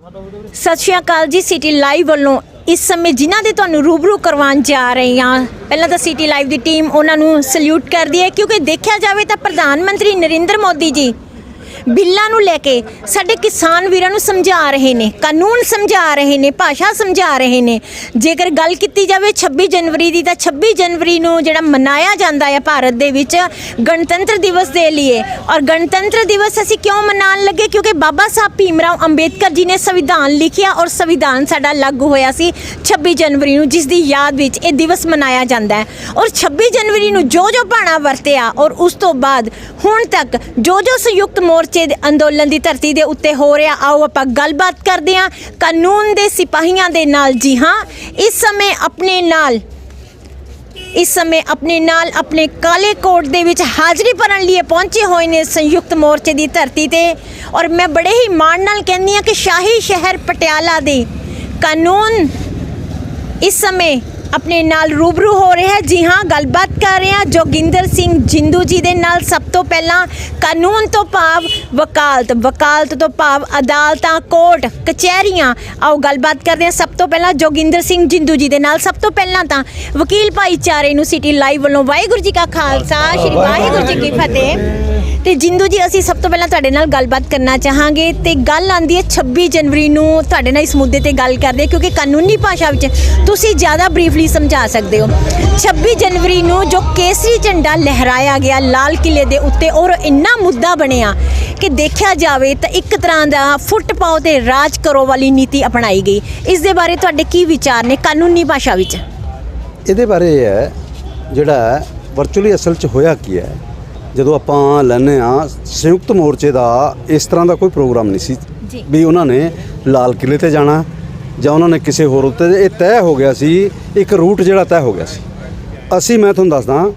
सत श्री अकाल जी। City live वालों इस समय जिन्हों के तुहानूं रूबरू करवाउण जा रही हाँ, पहला तो सिटी लाइव की टीम उन्होंने सल्यूट करती है, क्योंकि देखा जाए तो प्रधानमंत्री नरेंद्र मोदी जी बिल्लां नूं लैके साडे किसान वीरां नूं समझा रहे ने, कानून समझा रहे ने, भाषा समझा रहे ने। जेकर गल कीती जावे 26 जनवरी की, तो 26 जनवरी नूं जिहड़ा मनाया जाता है भारत दे विच गणतंत्र दिवस के लिए। और गणतंत्र दिवस असीं क्यों मनाउण लगे? क्योंकि बाबा साहब भीमराव अंबेडकर जी ने संविधान लिखिया और संविधान साडा लागू होया सी 26 जनवरी नूं, जिस दी याद विच ये दिवस मनाया जाता है। और 26 जनवरी नूं जो जो भाणा वरतिया और उस तो बाद हुण तक जो जो संयुक्त मोर्चे अंदोलन की धरती के उत्ते हो रहा, आओ आपां गलबात करदे हां कानून के सिपाहियां दे नाल। जी हाँ, इस समय अपने नाल अपने काले कोट दे विच हाज़री भरन लिए पहुंचे हुए ने संयुक्त मोर्चे की धरती ते। और मैं बड़े ही माण नाल कहंदी हां कि शाही शहर पटियाला दे कानून इस समय अपने नाल रूबरू हो रहे हैं। जी हाँ, गलबात कर रहे हैं जोगिंदर सिंह जिंदू जी दे नाल। सब तो पहला कानून तो भाव वकालत, वकालत तो भाव अदालतां, कोर्ट कचहरियां। आओ गलबात करते हैं सब तो पहला जोगिंदर सिंह जिंदू जी दे नाल। सब तो पहला तो वकील भाईचारे नूं सिटी लाइव वालों वाहिगुरू जी का खालसा श्री वाहिगुरू जी की फतेह। तो जिंदू जी असीं सब तो पहला तुहाडे नाल गलबात करना चाहांगे। तो गल आंदी है 26 जनवरी नूं तुहाडे नाल इस मुद्दे ते गल करदे, क्योंकि कानूनी भाषा विच तुसीं ज़्यादा ब्रीफली समझा सकते हो। 26 जनवरी नूं जो केसरी झंडा लहराया गया लाल किले दे उत्ते और इन्ना मुद्दा बनिया कि देखा जाए तो एक तरह का फुट पाओ ते राज करो वाली नीति अपनाई गई। इस दे बारे तुहाडे की विचार ने कानूनी भाषा विच? ਇਹਦੇ ਬਾਰੇ ਹੈ ਜਿਹੜਾ ਵਰਚੁਅਲੀ ਅਸਲ 'ਚ ਹੋਇਆ ਕੀ ਹੈ, ਜਦੋਂ ਆਪਾਂ ਲੈਂਦੇ ਹਾਂ ਸੰਯੁਕਤ ਮੋਰਚੇ ਦਾ ਇਸ ਤਰ੍ਹਾਂ ਦਾ ਕੋਈ ਪ੍ਰੋਗਰਾਮ ਨਹੀਂ ਸੀ ਵੀ ਉਹਨਾਂ ਨੇ ਲਾਲ ਕਿਲੇ ਤੇ ਜਾਣਾ ਜਾਂ ਉਹਨਾਂ ਨੇ ਕਿਸੇ ਹੋਰ ਉੱਤੇ। ਇਹ ਤੈਅ ਹੋ ਗਿਆ ਸੀ, ਇੱਕ ਰੂਟ ਜਿਹੜਾ ਤੈਅ ਹੋ ਗਿਆ ਸੀ। ਮੈਂ ਤੁਹਾਨੂੰ ਦੱਸਦਾ,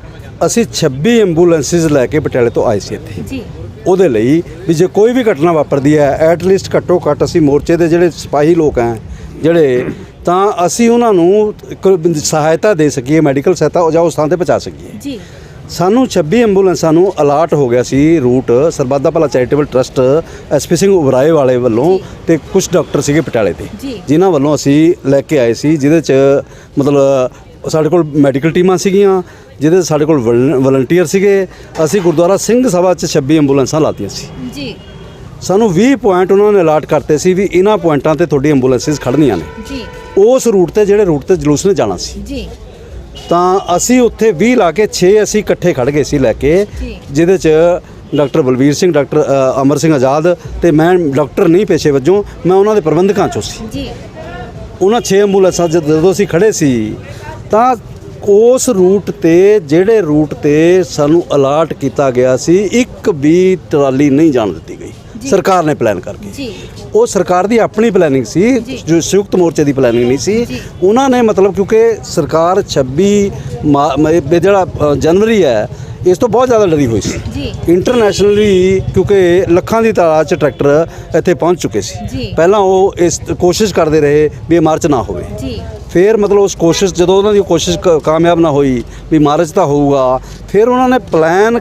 ਅਸੀਂ 26 ਐਂਬੂਲੈਂਸਿਸ ਲੈ ਕੇ ਪਟਿਆਲੇ ਤੋਂ ਆਏ ਸੀ ਇੱਥੇ ਜੀ। ਉਹਦੇ ਲਈ ਵੀ ਜੇ ਕੋਈ ਵੀ ਘਟਨਾ ਵਾਪਰਦੀ ਹੈ ਐਟਲੀਸਟ ਘੱਟੋ ਘੱਟ ਅਸੀਂ ਮੋਰਚੇ ਦੇ ਜਿਹੜੇ ਸਿਪਾਹੀ ਲੋਕ ਹੈ ਜਿਹੜੇ, ਤਾਂ ਅਸੀਂ ਉਹਨਾਂ ਨੂੰ ਇੱਕ ਸਹਾਇਤਾ ਦੇ ਸਕੀਏ, ਮੈਡੀਕਲ ਸਹਾਇਤਾ ਜਾਂ ਉਸ ਥਾਂ 'ਤੇ ਪਹੁੰਚਾ ਸਕੀਏ ਜੀ। ਸਾਨੂੰ 26 ਐਂਬੂਲੈਂਸਾਂ ਨੂੰ ਅਲਾਟ ਹੋ ਗਿਆ ਸੀ ਰੂਟ ਸਰਬੱਤ ਦਾ ਭਲਾ charitable trust SP Singh Oberoi ਵਾਲੇ ਵੱਲੋਂ, ਤੇ ਕੁਝ ਡਾਕਟਰ ਸੀਗੇ ਪਟਿਆਲੇ ਤੇ ਜਿਨ੍ਹਾਂ ਵੱਲੋਂ ਅਸੀਂ ਲੈ ਕੇ ਆਏ ਸੀ, ਜਿਹਦੇ 'ਚ ਮਤਲਬ ਸਾਡੇ ਕੋਲ ਮੈਡੀਕਲ ਟੀਮਾਂ ਸੀਗੀਆਂ, ਜਿਹਦੇ ਸਾਡੇ ਕੋਲ ਵਲੰਟੀਅਰ ਸੀਗੇ। ਅਸੀਂ ਗੁਰਦੁਆਰਾ ਸਿੰਘ ਸਭਾ 'ਚ 26 ਐਂਬੂਲੈਂਸਾਂ ਲਾਤੀਆਂ ਸੀ ਜੀ। ਸਾਨੂੰ 20 ਪੁਆਇੰਟ ਉਹਨਾਂ ਨੇ ਅਲਾਟ ਕਰਤੇ ਸੀ ਵੀ ਇਹਨਾਂ ਪੁਆਇੰਟਾਂ 'ਤੇ ਤੁਹਾਡੀ ਐਂਬੂਲੈਂਸਿਸ ਖੜ੍ਹਨੀਆਂ ਨੇ ਜੀ, ਉਸ ਰੂਟ 'ਤੇ ਜਿਹੜੇ ਰੂਟ 'ਤੇ ਜਲੂਸ ਨੇ ਜਾਣਾ ਸੀ ਜੀ। ਤਾਂ ਅਸੀਂ ਉੱਥੇ 20 ਲਾ ਕੇ 6 ਅਸੀਂ ਇਕੱਠੇ ਖੜ੍ਹ ਗਏ ਸੀ ਲੈ ਕੇ, ਜਿਹਦੇ 'ਚ ਡਾਕਟਰ ਬਲਵੀਰ ਸਿੰਘ, ਡਾਕਟਰ ਅਮਰ ਸਿੰਘ ਆਜ਼ਾਦ ਤੇ ਮੈਂ ਡਾਕਟਰ ਨਹੀਂ ਪੇਸ਼ੇ ਵਜੋਂ, ਮੈਂ ਉਹਨਾਂ ਦੇ ਪ੍ਰਬੰਧਕਾਂ 'ਚੋਂ ਸੀ ਜੀ। ਉਹਨਾਂ 6 ਐਂਬੂਲੈਂਸਾਂ ਜਦੋਂ ਅਸੀਂ ਖੜ੍ਹੇ ਸੀ ਤਾਂ ਉਸ ਰੂਟ 'ਤੇ ਜਿਹੜੇ ਰੂਟ 'ਤੇ ਸਾਨੂੰ ਅਲਾਟ ਕੀਤਾ ਗਿਆ ਸੀ ਇੱਕ ਵੀ ਟਰਾਲੀ ਨਹੀਂ ਜਾਣ ਦਿੱਤੀ ਗਈ ਸਰਕਾਰ ਨੇ ਪਲਾਨ ਕਰਕੇ। ਉਹ ਸਰਕਾਰ ਦੀ ਆਪਣੀ ਪਲੈਨਿੰਗ ਸੀ, ਜੋ ਸੰਯੁਕਤ ਮੋਰਚੇ ਦੀ ਪਲੈਨਿੰਗ ਨਹੀਂ ਸੀ। ਉਹਨਾਂ ਨੇ ਮਤਲਬ ਕਿਉਂਕਿ ਸਰਕਾਰ 26 ਜਿਹੜਾ ਜਨਵਰੀ ਹੈ ਇਸ ਤੋਂ ਬਹੁਤ ਜ਼ਿਆਦਾ ਡਰੀ ਹੋਈ ਸੀ ਇੰਟਰਨੈਸ਼ਨਲੀ, ਕਿਉਂਕਿ ਲੱਖਾਂ ਦੀ ਤਾਦਾਦ 'ਚ ਟਰੈਕਟਰ ਇੱਥੇ ਪਹੁੰਚ ਚੁੱਕੇ ਸੀ। ਪਹਿਲਾਂ ਉਹ ਇਸ ਕੋਸ਼ਿਸ਼ ਕਰਦੇ ਰਹੇ ਵੀ ਇਹ ਮਾਰਚ ਨਾ ਹੋਵੇ, ਫਿਰ ਮਤਲਬ ਉਸ ਕੋਸ਼ਿਸ਼ ਜਦੋਂ ਉਹਨਾਂ ਦੀ ਕੋਸ਼ਿਸ਼ ਕਾਮਯਾਬ ਨਾ ਹੋਈ ਵੀ ਮਾਰਚ ਤਾਂ ਹੋਊਗਾ, ਫਿਰ ਉਹਨਾਂ ਨੇ ਪਲਾਨ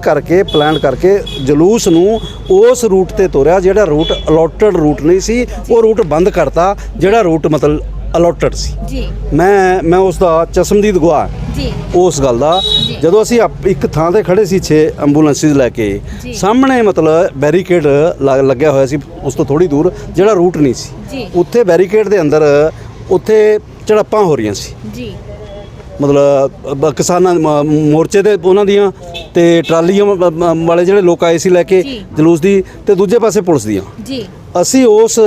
ਕਰਕੇ ਜਲੂਸ ਨੂੰ ਉਸ ਰੂਟ 'ਤੇ ਤੋਰਿਆ ਜਿਹੜਾ ਰੂਟ ਅਲੋਟਡ ਰੂਟ ਨਹੀਂ ਸੀ, ਉਹ ਰੂਟ ਬੰਦ ਕਰਤਾ ਜਿਹੜਾ ਰੂਟ ਮਤਲਬ ਅਲੋਟਡ ਸੀ ਜੀ। ਮੈਂ ਉਸ ਦਾ ਚਸ਼ਮਦੀਦ ਗਵਾਹ ਜੀ ਉਸ ਗੱਲ ਦਾ। ਜਦੋਂ ਅਸੀਂ ਇੱਕ ਥਾਂ 'ਤੇ ਖੜ੍ਹੇ ਸੀ 6 ਐਂਬੂਲੈਂਸਿਸ ਲੈ ਕੇ, ਸਾਹਮਣੇ ਮਤਲਬ ਬੈਰੀਕੇਡ ਲੱਗਿਆ ਹੋਇਆ ਸੀ ਉਸ ਤੋਂ ਥੋੜ੍ਹੀ ਦੂਰ, ਜਿਹੜਾ ਰੂਟ ਨਹੀਂ ਸੀ ਉੱਥੇ ਬੈਰੀਕੇਡ ਦੇ ਅੰਦਰ ਉੱਥੇ ਝੜਪਾਂ ਹੋ ਰਹੀਆਂ ਸੀ ਜੀ। ਮਤਲਬ ਕਿਸਾਨਾਂ ਮੋਰਚੇ ਦੇ ਉਹਨਾਂ ਦੀਆਂ ਤੇ ਟਰਾਲੀਆਂ ਵਾਲੇ ਜਿਹੜੇ ਲੋਕ ਆਏ ਸੀ ਲੈ ਕੇ ਜਲੂਸ ਦੀ, ਤੇ ਦੂਜੇ ਪਾਸੇ ਪੁਲਿਸ ਦੀਆਂ ਜੀ। ਅਸੀਂ ਉਸ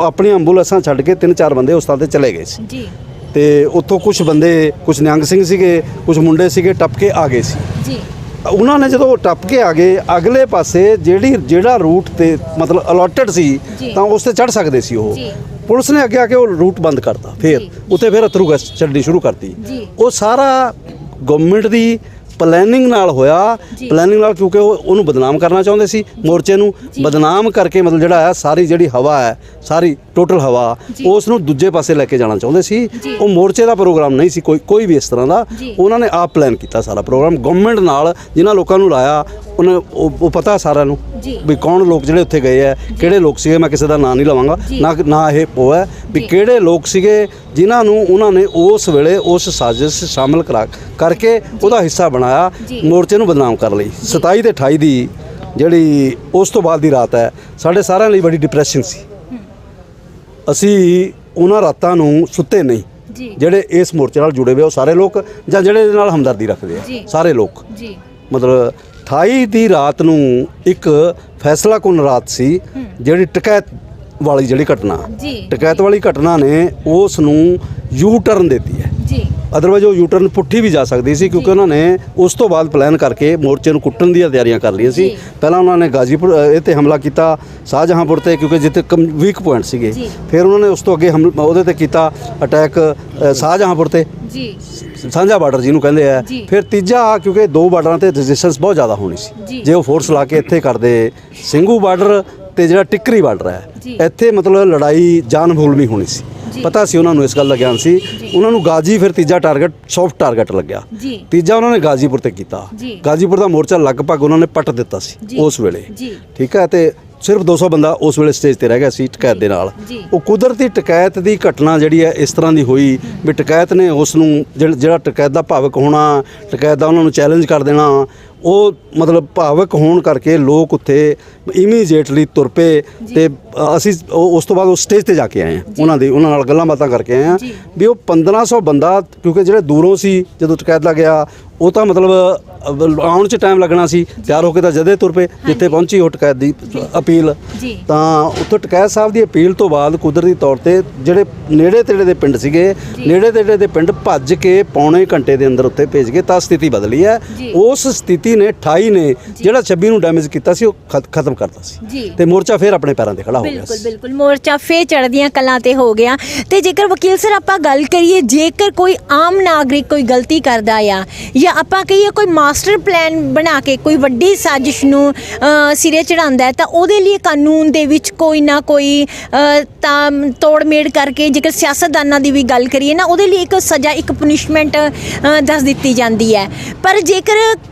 ਆਪਣੀਆਂ ਐਂਬੂਲੈਂਸਾਂ ਛੱਡ ਕੇ 3-4 ਬੰਦੇ ਉਸ ਥਾਂ 'ਤੇ ਚਲੇ ਗਏ ਸੀ ਜੀ। ਤੇ ਉੱਥੋਂ ਕੁਝ ਬੰਦੇ, ਕੁਝ ਨਿਹੰਗ ਸਿੰਘ ਸੀਗੇ, ਕੁਝ ਮੁੰਡੇ ਸੀਗੇ, ਟੱਪ ਕੇ ਆ ਗਏ ਸੀ ਜੀ। ਉਹਨਾਂ ਨੇ ਜਦੋਂ ਟੱਪ ਕੇ ਆ ਗਏ ਅਗਲੇ ਪਾਸੇ ਜਿਹੜਾ ਰੂਟ 'ਤੇ ਮਤਲਬ ਅਲੋਟਡ ਸੀ ਤਾਂ ਉਸ 'ਤੇ ਚੜ੍ਹ ਸਕਦੇ ਸੀ ਉਹ, ਪੁਲਿਸ ਨੇ ਅੱਗੇ ਆ ਕੇ ਉਹ ਰੂਟ ਬੰਦ ਕਰਤਾ। ਫਿਰ ਅਥਰੂ ਗੈਸ ਚੱਲਣੀ ਸ਼ੁਰੂ ਕਰਤੀ। ਉਹ ਸਾਰਾ ਗਵਰਨਮੈਂਟ ਦੀ ਪਲੈਨਿੰਗ ਨਾਲ ਹੋਇਆ, ਪਲੈਨਿੰਗ ਨਾਲ, ਕਿਉਂਕਿ ਉਹਨੂੰ ਬਦਨਾਮ ਕਰਨਾ ਚਾਹੁੰਦੇ ਸੀ, ਮੋਰਚੇ ਨੂੰ ਬਦਨਾਮ ਕਰਕੇ ਮਤਲਬ ਜਿਹੜਾ ਹੈ ਸਾਰੀ ਜਿਹੜੀ ਹਵਾ ਹੈ ਸਾਰੀ ਟੋਟਲ ਹਵਾ, ਉਸ ਨੂੰ ਦੂਜੇ ਪਾਸੇ ਲੈ ਕੇ ਜਾਣਾ ਚਾਹੁੰਦੇ ਸੀ। ਉਹ ਮੋਰਚੇ ਦਾ ਪ੍ਰੋਗਰਾਮ ਨਹੀਂ ਸੀ ਕੋਈ ਵੀ ਇਸ ਤਰ੍ਹਾਂ ਦਾ। ਉਹਨਾਂ ਨੇ ਆਪ ਪਲਾਨ ਕੀਤਾ ਸਾਰਾ ਪ੍ਰੋਗਰਾਮ ਗਵਰਨਮੈਂਟ ਨਾਲ, ਜਿਨ੍ਹਾਂ ਲੋਕਾਂ ਨੂੰ ਲਾਇਆ ਉਹਨੇ ਉਹ ਪਤਾ ਸਾਰਿਆਂ ਨੂੰ ਵੀ ਕੌਣ ਲੋਕ ਜਿਹੜੇ ਉੱਥੇ ਗਏ ਹੈ, ਕਿਹੜੇ ਲੋਕ ਸੀਗੇ। ਮੈਂ ਕਿਸੇ ਦਾ ਨਾਂ ਨਹੀਂ ਲਵਾਂਗਾ, ਨਾ ਇਹ ਉਹ ਹੈ ਵੀ ਕਿਹੜੇ ਲੋਕ ਸੀਗੇ ਜਿਨ੍ਹਾਂ ਨੂੰ ਉਹਨਾਂ ਨੇ ਉਸ ਵੇਲੇ ਉਸ ਸਾਜ਼ਿਸ਼ ਸ਼ਾਮਲ ਕਰਕੇ ਉਹਦਾ ਹਿੱਸਾ ਬਣਾਇਆ ਮੋਰਚੇ ਨੂੰ ਬਦਨਾਮ ਕਰਨ ਲਈ। 27 ਤੇ 28 ਦੀ ਜਿਹੜੀ ਉਸ ਤੋਂ ਬਾਅਦ ਦੀ ਰਾਤ ਹੈ, ਸਾਡੇ ਸਾਰਿਆਂ ਲਈ ਬੜੀ ਡਿਪਰੈਸਿੰਗ ਸੀ। ਅਸੀਂ ਉਹਨਾਂ ਰਾਤਾਂ ਨੂੰ ਸੁੱਤੇ ਨਹੀਂ ਜਿਹੜੇ ਇਸ ਮੋਰਚੇ ਨਾਲ ਜੁੜੇ ਹੋਏ ਉਹ ਸਾਰੇ ਲੋਕ, ਜਾਂ ਜਿਹੜੇ ਇਹਦੇ ਨਾਲ ਹਮਦਰਦੀ ਰੱਖਦੇ ਆ ਸਾਰੇ ਲੋਕ। ਮਤਲਬ 28 ਦੀ ਰਾਤ ਨੂੰ ਇੱਕ ਫੈਸਲਾਕੁਨ ਰਾਤ ਸੀ, ਜਿਹੜੀ ਟਕੈਤ ਵਾਲੀ ਜਿਹੜੀ ਘਟਨਾ, ਟਕੈਤ ਵਾਲੀ ਘਟਨਾ ਨੇ ਉਸ ਨੂੰ ਯੂ ਟਰਨ ਦਿੱਤੀ ਹੈ। ਅਦਰਵਾਈਜ਼ ਉਹ ਯੂ ਟਰਨ ਪੁੱਠੀ ਵੀ ਜਾ ਸਕਦੀ ਸੀ, ਕਿਉਂਕਿ ਉਹਨਾਂ ਨੇ ਉਸ ਤੋਂ ਬਾਅਦ ਪਲਾਨ ਕਰਕੇ ਮੋਰਚੇ ਨੂੰ ਕੁੱਟਣ ਦੀਆਂ ਤਿਆਰੀਆਂ ਕਰ ਲਈਆਂ ਸੀ। ਪਹਿਲਾਂ ਉਹਨਾਂ ਨੇ ਗਾਜ਼ੀਪੁਰ ਇਹ 'ਤੇ ਹਮਲਾ ਕੀਤਾ, ਸ਼ਾਹਜਹਾਂਪੁਰ 'ਤੇ, ਕਿਉਂਕਿ ਜਿੱਥੇ ਵੀਕ ਪੁਆਇੰਟ ਸੀਗੇ। ਫਿਰ ਉਹਨਾਂ ਨੇ ਉਸ ਤੋਂ ਅੱਗੇ ਉਹਦੇ 'ਤੇ ਕੀਤਾ ਅਟੈਕ ਸ਼ਾਹਜਹਾਂਪੁਰ 'ਤੇ, ਸਾਂਝਾ ਬਾਰਡਰ ਜਿਹਨੂੰ ਕਹਿੰਦੇ ਆ। ਫਿਰ ਤੀਜਾ, ਕਿਉਂਕਿ ਦੋ ਬਾਰਡਰਾਂ 'ਤੇ ਰੈਜ਼ਿਸਟੈਂਸ ਬਹੁਤ ਜ਼ਿਆਦਾ ਹੋਣੀ ਸੀ, ਜੇ ਉਹ ਫੋਰਸ ਲਾ ਕੇ ਇੱਥੇ ਕਰਦੇ ਸਿੰਘੂ ਬਾਰਡਰ ਤੇ ਜਿਹੜਾ ਟਿੱਕਰੀ ਬਾਰਡਰ ਹੈ, ਇੱਥੇ ਮਤਲਬ ਲੜਾਈ ਜਾਨ ਭੂਲਮੀ ਹੋਣੀ ਸੀ। ਪਤਾ ਸੀ ਉਹਨਾਂ ਨੂੰ, ਇਸ ਗੱਲ ਦਾ ਗਿਆਨ ਸੀ ਉਹਨਾਂ ਨੂੰ। ਗਾਜ਼ੀ ਫਿਰ ਤੀਜਾ ਟਾਰਗੇਟ ਸੌਫਟ ਟਾਰਗੇਟ ਲੱਗਿਆ। ਤੀਜਾ ਉਹਨਾਂ ਨੇ ਗਾਜ਼ੀਪੁਰ ਤੇ ਕੀਤਾ। ਗਾਜ਼ੀਪੁਰ ਦਾ ਮੋਰਚਾ ਲਗਭਗ ਉਹਨਾਂ ਨੇ ਪੱਟ ਦਿੱਤਾ ਸੀ ਉਸ ਵੇਲੇ, ਠੀਕ ਹੈ। ਤੇ ਸਿਰਫ 200 ਬੰਦਾ ਉਸ ਵੇਲੇ ਸਟੇਜ ਤੇ ਰਹਿ ਗਿਆ ਸੀ ਟਕੈਤ ਦੇ ਨਾਲ। ਉਹ ਕੁਦਰਤੀ ਟਕੈਤ ਦੀ ਘਟਨਾ ਜਿਹੜੀ ਹੈ ਇਸ ਤਰ੍ਹਾਂ ਦੀ ਹੋਈ ਵੀ ਟਕੈਤ ਨੇ ਉਸ ਨੂੰ ਜਿਹੜਾ ਟਕੈਤ ਦਾ ਭਾਵਕ ਹੋਣਾ, ਟਕੈਤ ਦਾ ਉਹਨਾਂ ਨੂੰ ਚੈਲੰਜ ਕਰ ਦੇਣਾ, ਉਹ ਮਤਲਬ ਭਾਵਕ ਹੋਣ ਕਰਕੇ ਲੋਕ ਉੱਥੇ ਇਮੀਡੀਏਟਲੀ ਤੁਰ ਪਏ। ਤੇ ਅਸੀਂ ਉਸ ਤੋਂ ਬਾਅਦ ਉਹ ਸਟੇਜ ਤੇ ਜਾ ਕੇ ਆਏ ਹਾਂ, ਉਹਨਾਂ ਨਾਲ ਗੱਲਾਂ ਬਾਤਾਂ ਕਰਕੇ ਆਏ ਹਾਂ ਵੀ ਉਹ 1500 ਬੰਦਾ, ਕਿਉਂਕਿ ਜਿਹੜੇ ਦੂਰੋਂ ਸੀ ਜਦੋਂ ਟਕੈਤ ਦਾ ਗਿਆ ਉਹ ਤਾਂ ਮਤਲਬ ਆਉਣ 'ਚ ਟਾਈਮ ਲੱਗਣਾ ਸੀ, ਤਿਆਰ ਹੋ ਕੇ ਤਾਂ ਜਦੇ ਤੁਰ ਪਏ ਜਿੱਥੇ ਪਹੁੰਚੀ ਉਹ ਟਕੈਤ ਦੀ ਅਪੀਲ। ਤਾਂ ਉੱਥੋਂ ਟਕੈਤ ਸਾਹਿਬ ਦੀ ਅਪੀਲ ਤੋਂ ਬਾਅਦ ਕੁਦਰਤੀ ਤੌਰ 'ਤੇ ਜਿਹੜੇ ਨੇੜੇ ਤੇੜੇ ਦੇ ਪਿੰਡ ਸੀਗੇ, ਨੇੜੇ ਤੇੜੇ ਦੇ ਪਿੰਡ ਭੱਜ ਕੇ ਪੌਣੇ ਘੰਟੇ ਦੇ ਅੰਦਰ ਉੱਥੇ ਭੇਜ ਕੇ ਤਾਂ ਸਥਿਤੀ ਬਦਲੀ ਹੈ। ਉਸ ਸਥਿਤੀ ਨੇ 28 ਨੇ ਜਿਹੜਾ 26 ਨੂੰ ਡੈਮੇਜ ਕੀਤਾ ਸੀ ਉਹ ਖਤਮ ਕਰਤਾ ਸੀ, ਤੇ ਮੋਰਚਾ ਫਿਰ ਆਪਣੇ ਪੈਰਾਂ ਤੇ ਖੜਾ ਹੋ ਗਿਆ ਸੀ। ਬਿਲਕੁਲ ਮੋਰਚਾ ਫੇਰ ਚੜ੍ਹਦੀਆਂ ਕਲਾਂ ਤੇ ਹੋ ਗਿਆ। ਤੇ ਜੇਕਰ ਵਕੀਲ ਸਰ ਆਪਾਂ ਗੱਲ ਕਰੀਏ, ਜੇਕਰ ਕੋਈ ਆਮ ਨਾਗਰਿਕ ਕੋਈ ਗਲਤੀ ਕਰਦਾ ਆ, ਜਾਂ ਆਪਾਂ ਕਹੀਏ ਕੋਈ ਮਾਸਟਰ ਪਲਾਨ ਬਣਾ ਕੇ ਕੋਈ ਵੱਡੀ ਸਾਜ਼ਿਸ਼ ਨੂੰ ਸਿਰੇ ਚੜਾਉਂਦਾ ਹੈ, ਤਾਂ ਉਹਦੇ ਲਈ ਕਾਨੂੰਨ ਦੇ ਵਿੱਚ ਕੋਈ ਨਾ ਕੋਈ ਤਾਂ ਤੋੜ-ਮੇੜ ਕਰਕੇ, ਜੇਕਰ ਸਿਆਸਤਦਾਨਾਂ ਦੀ ਵੀ ਗੱਲ ਕਰੀਏ ਨਾ, ਉਹਦੇ ਲਈ ਇੱਕ ਸਜ਼ਾ, ਇੱਕ ਪਨਿਸ਼ਮੈਂਟ ਦੱਸ ਦਿੱਤੀ ਜਾਂਦੀ ਹੈ। ਪਰ ਜੇਕਰ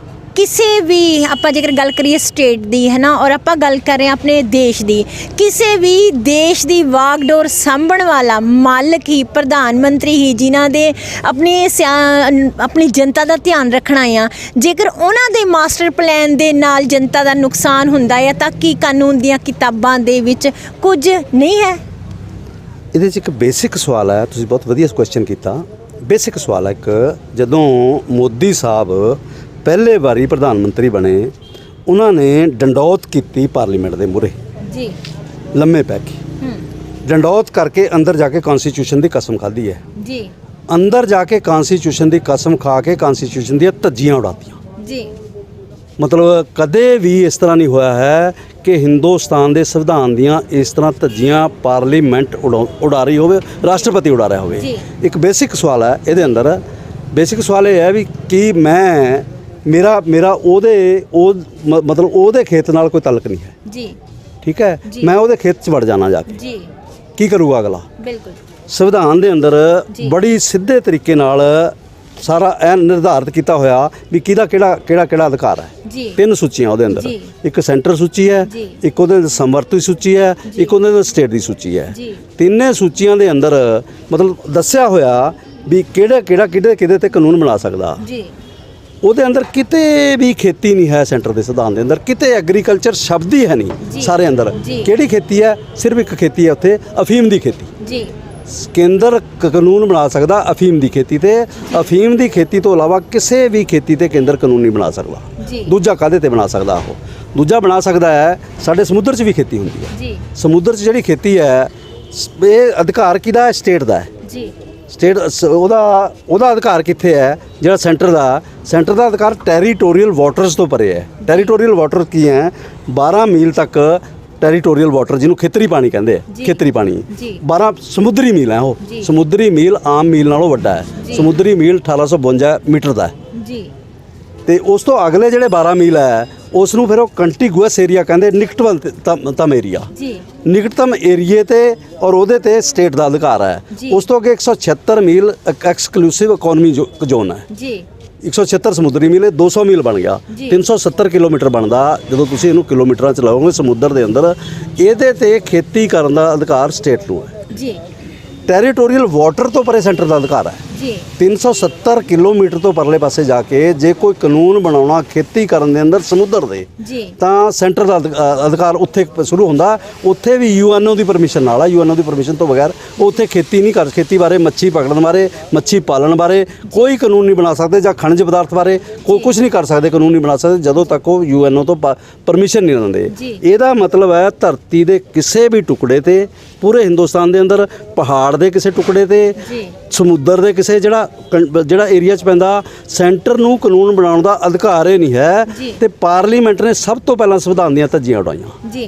ਕਿਸੇ ਵੀ ਆਪਾਂ ਜੇਕਰ ਗੱਲ ਕਰੀਏ ਸਟੇਟ ਦੀ, ਹੈ ਨਾ, ਔਰ ਆਪਾਂ ਗੱਲ ਕਰ ਰਹੇ ਹਾਂ ਆਪਣੇ ਦੇਸ਼ ਦੀ, ਕਿਸੇ ਵੀ ਦੇਸ਼ ਦੀ ਵਾਗਡੋਰ ਸਾਂਭਣ ਵਾਲਾ ਮਾਲਕ ਹੀ, ਪ੍ਰਧਾਨ ਮੰਤਰੀ ਹੀ, ਜਿਨ੍ਹਾਂ ਦੇ ਆਪਣੀ ਜਨਤਾ ਦਾ ਧਿਆਨ ਰੱਖਣਾ ਆ, ਜੇਕਰ ਉਹਨਾਂ ਦੇ ਮਾਸਟਰ ਪਲਾਨ ਦੇ ਨਾਲ ਜਨਤਾ ਦਾ ਨੁਕਸਾਨ ਹੁੰਦਾ ਹੈ, ਤਾਂ ਕੀ ਕਾਨੂੰਨ ਦੀਆਂ ਕਿਤਾਬਾਂ ਦੇ ਵਿੱਚ ਕੁਝ ਨਹੀਂ ਹੈ? ਇਹਦੇ 'ਚ ਇੱਕ ਬੇਸਿਕ ਸਵਾਲ ਹੈ, ਤੁਸੀਂ ਬਹੁਤ ਵਧੀਆ ਕੁਐਸਚਨ ਕੀਤਾ। ਬੇਸਿਕ ਸਵਾਲ ਹੈ ਇੱਕ, ਜਦੋਂ ਮੋਦੀ ਸਾਹਿਬ ਪਹਿਲੇ ਵਾਰੀ ਪ੍ਰਧਾਨ ਮੰਤਰੀ ਬਣੇ, ਉਹਨਾਂ ਨੇ ਡੰਡੌਤ ਕੀਤੀ ਪਾਰਲੀਮੈਂਟ ਦੇ ਮੂਹਰੇ ਲੰਮੇ ਪੈ ਕੇ, ਡੰਡੌਤ ਕਰਕੇ ਅੰਦਰ ਜਾ ਕੇ ਕਨਸਟੀਟਿਊਸ਼ਨ ਦੀ ਕਸਮ ਖਾਧੀ ਹੈ। ਅੰਦਰ ਜਾ ਕੇ ਕਨਸਟੀਟਿਊਸ਼ਨ ਦੀ ਕਸਮ ਖਾ ਕੇ ਕਨਸਟੀਟਿਊਸ਼ਨ ਦੀਆਂ ਧੱਜੀਆਂ ਉਡਾਤੀਆਂ। ਮਤਲਬ ਕਦੇ ਵੀ ਇਸ ਤਰ੍ਹਾਂ ਨਹੀਂ ਹੋਇਆ ਹੈ ਕਿ ਹਿੰਦੁਸਤਾਨ ਦੇ ਸੰਵਿਧਾਨ ਦੀਆਂ ਇਸ ਤਰ੍ਹਾਂ ਧੱਜੀਆਂ ਪਾਰਲੀਮੈਂਟ ਉਡਾ ਰਹੀ ਹੋਵੇ, ਰਾਸ਼ਟਰਪਤੀ ਉਡਾ ਰਿਹਾ ਹੋਵੇ। ਇੱਕ ਬੇਸਿਕ ਸਵਾਲ ਹੈ ਇਹਦੇ ਅੰਦਰ, ਬੇਸਿਕ ਸਵਾਲ ਇਹ ਹੈ ਵੀ ਕੀ ਮੇਰਾ ਮਤਲਬ ਉਹਦੇ ਖੇਤ ਨਾਲ ਕੋਈ ਤਾਲੁਕ ਨਹੀਂ ਹੈ, ਠੀਕ ਹੈ, ਮੈਂ ਉਹਦੇ ਖੇਤ 'ਚ ਵੜ ਜਾਣਾ ਜਾ ਕੇ, ਕੀ ਕਰੂਗਾ ਅਗਲਾ? ਬਿਲਕੁਲ ਸੰਵਿਧਾਨ ਦੇ ਅੰਦਰ ਬੜੀ ਸਿੱਧੇ ਤਰੀਕੇ ਨਾਲ ਸਾਰਾ ਇਹ ਨਿਰਧਾਰਿਤ ਕੀਤਾ ਹੋਇਆ ਵੀ ਕਿਹਦਾ ਕਿਹੜਾ ਅਧਿਕਾਰ ਹੈ। 3 ਸੂਚੀਆਂ ਉਹਦੇ ਅੰਦਰ, ਇੱਕ ਸੈਂਟਰ ਸੂਚੀ ਹੈ, ਇੱਕ ਉਹਦੇ ਅੰਦਰ ਸਮਵਰਤੀ ਸੂਚੀ ਹੈ, ਇੱਕ ਉਹਦੇ ਅੰਦਰ ਸਟੇਟ ਦੀ ਸੂਚੀ ਹੈ। ਤਿੰਨੇ ਸੂਚੀਆਂ ਦੇ ਅੰਦਰ ਮਤਲਬ ਦੱਸਿਆ ਹੋਇਆ ਵੀ ਕਿਹਦੇ ਤੇ ਕਾਨੂੰਨ ਬਣਾ ਸਕਦਾ। ਉਹਦੇ ਅੰਦਰ ਕਿਤੇ ਵੀ ਖੇਤੀ ਨਹੀਂ ਹੈ, ਸੈਂਟਰ ਦੇ ਸੰਵਿਧਾਨ ਦੇ ਅੰਦਰ ਕਿਤੇ ਐਗਰੀਕਲਚਰ ਸ਼ਬਦ ਹੀ ਹੈ ਨਹੀਂ ਸਾਰੇ ਅੰਦਰ। ਕਿਹੜੀ ਖੇਤੀ ਹੈ? ਸਿਰਫ ਇੱਕ ਖੇਤੀ ਹੈ ਉੱਥੇ, ਅਫੀਮ ਦੀ ਖੇਤੀ। ਕੇਂਦਰ ਕਾਨੂੰਨ ਬਣਾ ਸਕਦਾ ਅਫੀਮ ਦੀ ਖੇਤੀ ਤੇ, ਅਫੀਮ ਦੀ ਖੇਤੀ ਤੋਂ ਇਲਾਵਾ ਕਿਸੇ ਵੀ ਖੇਤੀ ਤੇ ਕੇਂਦਰ ਕਾਨੂੰਨ ਨਹੀਂ ਬਣਾ ਸਕਦਾ। ਦੂਜਾ ਕਾਹਦੇ ਤੇ ਬਣਾ ਸਕਦਾ? ਉਹ ਦੂਜਾ ਬਣਾ ਸਕਦਾ ਹੈ, ਸਾਡੇ ਸਮੁੰਦਰ 'ਚ ਵੀ ਖੇਤੀ ਹੁੰਦੀ ਹੈ, ਸਮੁੰਦਰ 'ਚ ਜਿਹੜੀ ਖੇਤੀ ਹੈ ਇਹ ਅਧਿਕਾਰ ਕਿਹਦਾ ਹੈ? ਸਟੇਟ ਦਾ ਹੈ। ਸਟੇਟ ਉਹਦਾ ਅਧਿਕਾਰ ਕਿੱਥੇ ਹੈ? ਜਿਹੜਾ ਸੈਂਟਰ ਦਾ ਅਧਿਕਾਰ ਟੈਰੀਟੋਰੀਅਲ ਵਾਟਰਸ ਤੋਂ ਪਰੇ ਹੈ। ਟੈਰੀਟੋਰੀਅਲ ਵਾਟਰ ਕੀ ਹੈ? 12 ਮੀਲ ਤੱਕ ਟੈਰੀਟੋਰੀਅਲ ਵਾਟਰ, ਜਿਹਨੂੰ ਖੇਤਰੀ ਪਾਣੀ ਕਹਿੰਦੇ ਆ, ਖੇਤਰੀ ਪਾਣੀ 12 ਸਮੁੰਦਰੀ ਮੀਲ ਹੈ। ਉਹ ਸਮੁੰਦਰੀ ਮੀਲ ਆਮ ਮੀਲ ਨਾਲੋਂ ਵੱਡਾ ਹੈ। ਸਮੁੰਦਰੀ ਮੀਲ 1852 ਮੀਟਰ ਦਾ ਹੈ। ਤੇ ਉਸ ਤੋਂ ਅਗਲੇ ਜਿਹੜੇ 12 ਮੀਲ ਹੈ ਉਸ ਨੂੰ ਫਿਰ ਉਹ ਕੰਟੀਗੂਅਸ ਏਰੀਆ ਕਹਿੰਦੇ, ਨਿਕਟਤਮ ਏਰੀਆ ਜੀ ਨਿਕਟਤਮ ਏਰੀਏ ਤੇ ਔਰ ਉਹਦੇ ਤੇ ਸਟੇਟ ਦਾ ਅਧਿਕਾਰ ਹੈ। ਜੀ। ਉਸ ਤੋਂ ਅੱਗੇ 176 ਮੀਲ ਐਕਸਕਲੂਸਿਵ ਇਕਨੋਮੀ ਜ਼ੋਨ ਹੈ। ਜੀ 176 ਸਮੁੰਦਰੀ ਮੀਲ 200 ਮੀਲ ਬਣ ਗਿਆ, ਜੀ। 370 ਕਿਲੋਮੀਟਰ ਬਣਦਾ ਜਦੋਂ ਤੁਸੀਂ ਇਹਨੂੰ ਕਿਲੋਮੀਟਰਾਂ ਚ ਲਾਓਗੇ ਸਮੁੰਦਰ ਦੇ ਅੰਦਰ। ਇਹਦੇ ਤੇ ਖੇਤੀ ਕਰਨ ਦਾ ਅਧਿਕਾਰ ਸਟੇਟ ਨੂੰ ਹੈ। ਜੀ ਟੈਰੀਟੋਰੀਅਲ ਵਾਟਰ ਤੋਂ ਪਰੇ ਸੈਂਟਰ ਦਾ ਅਧਿਕਾਰ ਹੈ। ਜੀ 370 ਕਿਲੋਮੀਟਰ ਤੋਂ ਪਰਲੇ ਪਾਸੇ ਜਾ ਕੇ ਜੇ ਕੋਈ ਕਾਨੂੰਨ ਬਣਾਉਣਾ ਖੇਤੀ ਕਰਨ ਦੇ ਅੰਦਰ ਸਮੁੰਦਰ ਦੇ, ਜੀ ਤਾਂ ਸੈਂਟਰ ਦਾ ਅਧਿਕਾਰ ਉੱਥੇ ਸ਼ੁਰੂ ਹੁੰਦਾ। ਉੱਥੇ ਵੀ ਯੂਐਨਓ ਦੀ ਪਰਮਿਸ਼ਨ ਨਾਲ ਆ, ਯੂਐਨਓ ਦੀ ਪਰਮਿਸ਼ਨ ਤੋਂ ਬਗੈਰ ਉਹ ਉੱਥੇ ਖੇਤੀ ਨਹੀਂ ਕਰ, ਖੇਤੀ ਬਾਰੇ, ਮੱਛੀ ਪਕੜਨ ਬਾਰੇ, ਮੱਛੀ ਪਾਲਣ ਬਾਰੇ ਕੋਈ ਕਾਨੂੰਨ ਨਹੀਂ ਬਣਾ ਸਕਦੇ, ਜਾਂ ਖਣਿਜ ਪਦਾਰਥ ਬਾਰੇ ਕੋਈ ਕੁਝ ਨਹੀਂ ਕਰ ਸਕਦੇ, ਕਾਨੂੰਨ ਨਹੀਂ ਬਣਾ ਸਕਦੇ ਜਦੋਂ ਤੱਕ ਉਹ ਯੂਐਨਓ ਤੋਂ ਪਰਮਿਸ਼ਨ ਨਹੀਂ ਦਿੰਦੇ। ਇਹਦਾ ਮਤਲਬ ਹੈ ਧਰਤੀ ਦੇ ਕਿਸੇ ਵੀ ਟੁਕੜੇ ਤੇ, ਪੂਰੇ ਹਿੰਦੁਸਤਾਨ ਦੇ ਅੰਦਰ, ਪਹਾੜ ਦੇ ਕਿਸੇ ਟੁਕੜੇ ਤੇ, ਸਮੁੰਦਰ ਦੇ ਕਿਸੇ ਜਿਹੜਾ ਏਰੀਆ 'ਚ ਪੈਂਦਾ, ਸੈਂਟਰ ਨੂੰ ਕਾਨੂੰਨ ਬਣਾਉਣ ਦਾ ਅਧਿਕਾਰ ਹੀ ਨਹੀਂ ਹੈ। ਤੇ ਪਾਰਲੀਮੈਂਟ ਨੇ ਸਭ ਤੋਂ ਪਹਿਲਾਂ ਸੰਵਿਧਾਨ ਦੀਆਂ ਧੱਜੀਆਂ ਉਡਾਈਆਂ। ਜੀ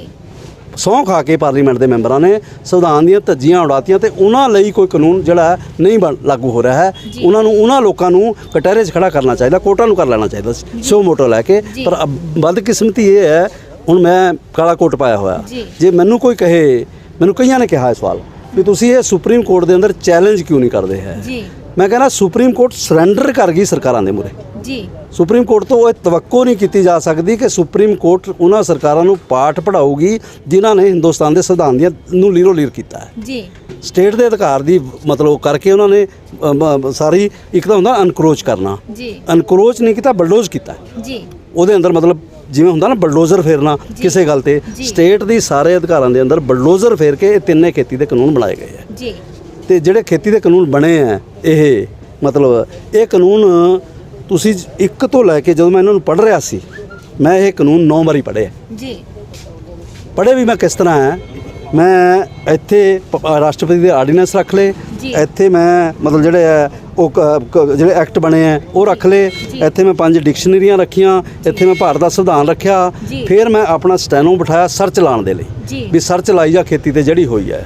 ਸਹੁੰ ਖਾ ਕੇ ਪਾਰਲੀਮੈਂਟ ਦੇ ਮੈਂਬਰਾਂ ਨੇ ਸੰਵਿਧਾਨ ਦੀਆਂ ਧੱਜੀਆਂ ਉਡਾਤੀਆਂ ਤੇ ਉਹਨਾਂ ਲਈ ਕੋਈ ਕਾਨੂੰਨ ਜਿਹੜਾ ਨਹੀਂ ਲਾਗੂ ਹੋ ਰਿਹਾ ਹੈ। ਉਹਨਾਂ ਲੋਕਾਂ ਨੂੰ ਕਟਹਿਰੇ 'ਚ ਖੜਾ ਕਰਨਾ ਚਾਹੀਦਾ, ਕੋਰਟਾਂ ਨੂੰ ਕਰ ਲੈਣਾ ਚਾਹੀਦਾ ਸੋ ਮੋਟੋ ਲੈ ਕੇ। ਪਰ ਬਦਕਿਸਮਤੀ ਇਹ ਹੈ, ਹੁਣ ਮੈਂ ਕਾਲਾ ਕੋਟ ਪਾਇਆ ਹੋਇਆ, ਜੇ ਮੈਨੂੰ ਕੋਈ ਕਹੇ, ਮੈਨੂੰ ਕਈਆਂ ਨੇ ਕਿਹਾ ਇਹ ਸਵਾਲ ਵੀ ਤੁਸੀਂ ਇਹ ਸੁਪਰੀਮ ਕੋਰਟ ਦੇ ਅੰਦਰ ਚੈਲੰਜ ਕਿਉਂ ਨਹੀਂ ਕਰਦੇ ਹੈ। ਮੈਂ ਕਹਿੰਦਾ ਸੁਪਰੀਮ ਕੋਰਟ ਸਰੈਂਡਰ ਕਰ ਗਈ ਸਰਕਾਰਾਂ ਦੇ ਮੂਹਰੇ। ਜੀ ਸੁਪਰੀਮ ਕੋਰਟ ਤੋਂ ਇਹ ਤਵੱਕੋ ਨਹੀਂ ਕੀਤੀ ਜਾ ਸਕਦੀ ਕਿ ਸੁਪਰੀਮ ਕੋਰਟ ਉਹਨਾਂ ਸਰਕਾਰਾਂ ਨੂੰ ਪਾਠ ਪੜ੍ਹਾਊਗੀ ਜਿਨ੍ਹਾਂ ਨੇ ਹਿੰਦੁਸਤਾਨ ਦੇ ਸੰਵਿਧਾਨ ਦੀਆਂ ਨੂੰ ਲੀਰੋ ਲੀਰ ਕੀਤਾ ਹੈ। ਜੀ ਸਟੇਟ ਦੇ ਅਧਿਕਾਰ ਦੀ ਮਤਲਬ ਕਰਕੇ ਉਹਨਾਂ ਨੇ ਸਾਰੀ, ਇੱਕ ਤਾਂ ਹੁੰਦਾ ਅਨਕਰੋਚ ਕਰਨਾ, ਅਨਕਰੋਚ ਨਹੀਂ ਕੀਤਾ, ਬਲਡੋਜ਼ ਕੀਤਾ। ਜੀ ਉਹਦੇ ਅੰਦਰ ਮਤਲਬ ਜਿਵੇਂ ਹੁੰਦਾ ਨਾ ਬਲਡੋਜ਼ਰ ਫੇਰਨਾ ਕਿਸੇ ਗੱਲ ਤੇ, ਸਟੇਟ ਦੀ ਸਾਰੇ ਅਧਿਕਾਰਾਂ ਦੇ ਅੰਦਰ ਬਲਡੋਜ਼ਰ ਫੇਰ ਕੇ ਇਹ ਤਿੰਨੇ ਖੇਤੀ ਦੇ ਕਾਨੂੰਨ ਬਣਾਏ ਗਏ ਹੈ। ਜੀ ਤੇ ਜਿਹੜੇ ਖੇਤੀ ਦੇ ਕਾਨੂੰਨ ਬਣੇ ਹੈ, ਇਹ ਮਤਲਬ ਇਹ ਕਾਨੂੰਨ ਤੁਸੀਂ ਇੱਕ ਤੋਂ ਲੈ ਕੇ, ਜਦੋਂ ਮੈਂ ਇਹਨਾਂ ਨੂੰ ਪੜ੍ਹ ਰਿਹਾ ਸੀ, ਮੈਂ ਇਹ ਕਾਨੂੰਨ 9 ਵਾਰੀ ਪੜ੍ਹੇ। ਜੀ ਪੜ੍ਹੇ ਵੀ ਮੈਂ ਕਿਸ ਤਰ੍ਹਾਂ ਹੈ, ਮੈਂ ਇੱਥੇ ਰਾਸ਼ਟਰਪਤੀ ਦੇ ਆਰਡੀਨੈਂਸ ਰੱਖ ਲਏ, ਇੱਥੇ ਮੈਂ ਮਤਲਬ ਜਿਹੜੇ ਹੈ ਉਹ ਜਿਹੜੇ ਐਕਟ ਬਣੇ ਹੈ ਉਹ ਰੱਖ ਲਏ, ਇੱਥੇ ਮੈਂ 5 ਡਿਕਸ਼ਨਰੀਆਂ ਰੱਖੀਆਂ, ਇੱਥੇ ਮੈਂ ਭਾਰਤ ਦਾ ਸੰਵਿਧਾਨ ਰੱਖਿਆ। ਫਿਰ ਮੈਂ ਆਪਣਾ ਸਟੈਨੋ ਬਿਠਾਇਆ ਸਰਚ ਲਾਉਣ ਦੇ ਲਈ ਵੀ ਸਰਚ ਲਾਈ ਜਾ ਖੇਤੀ ਤੇ ਜਿਹੜੀ ਹੋਈ ਹੈ।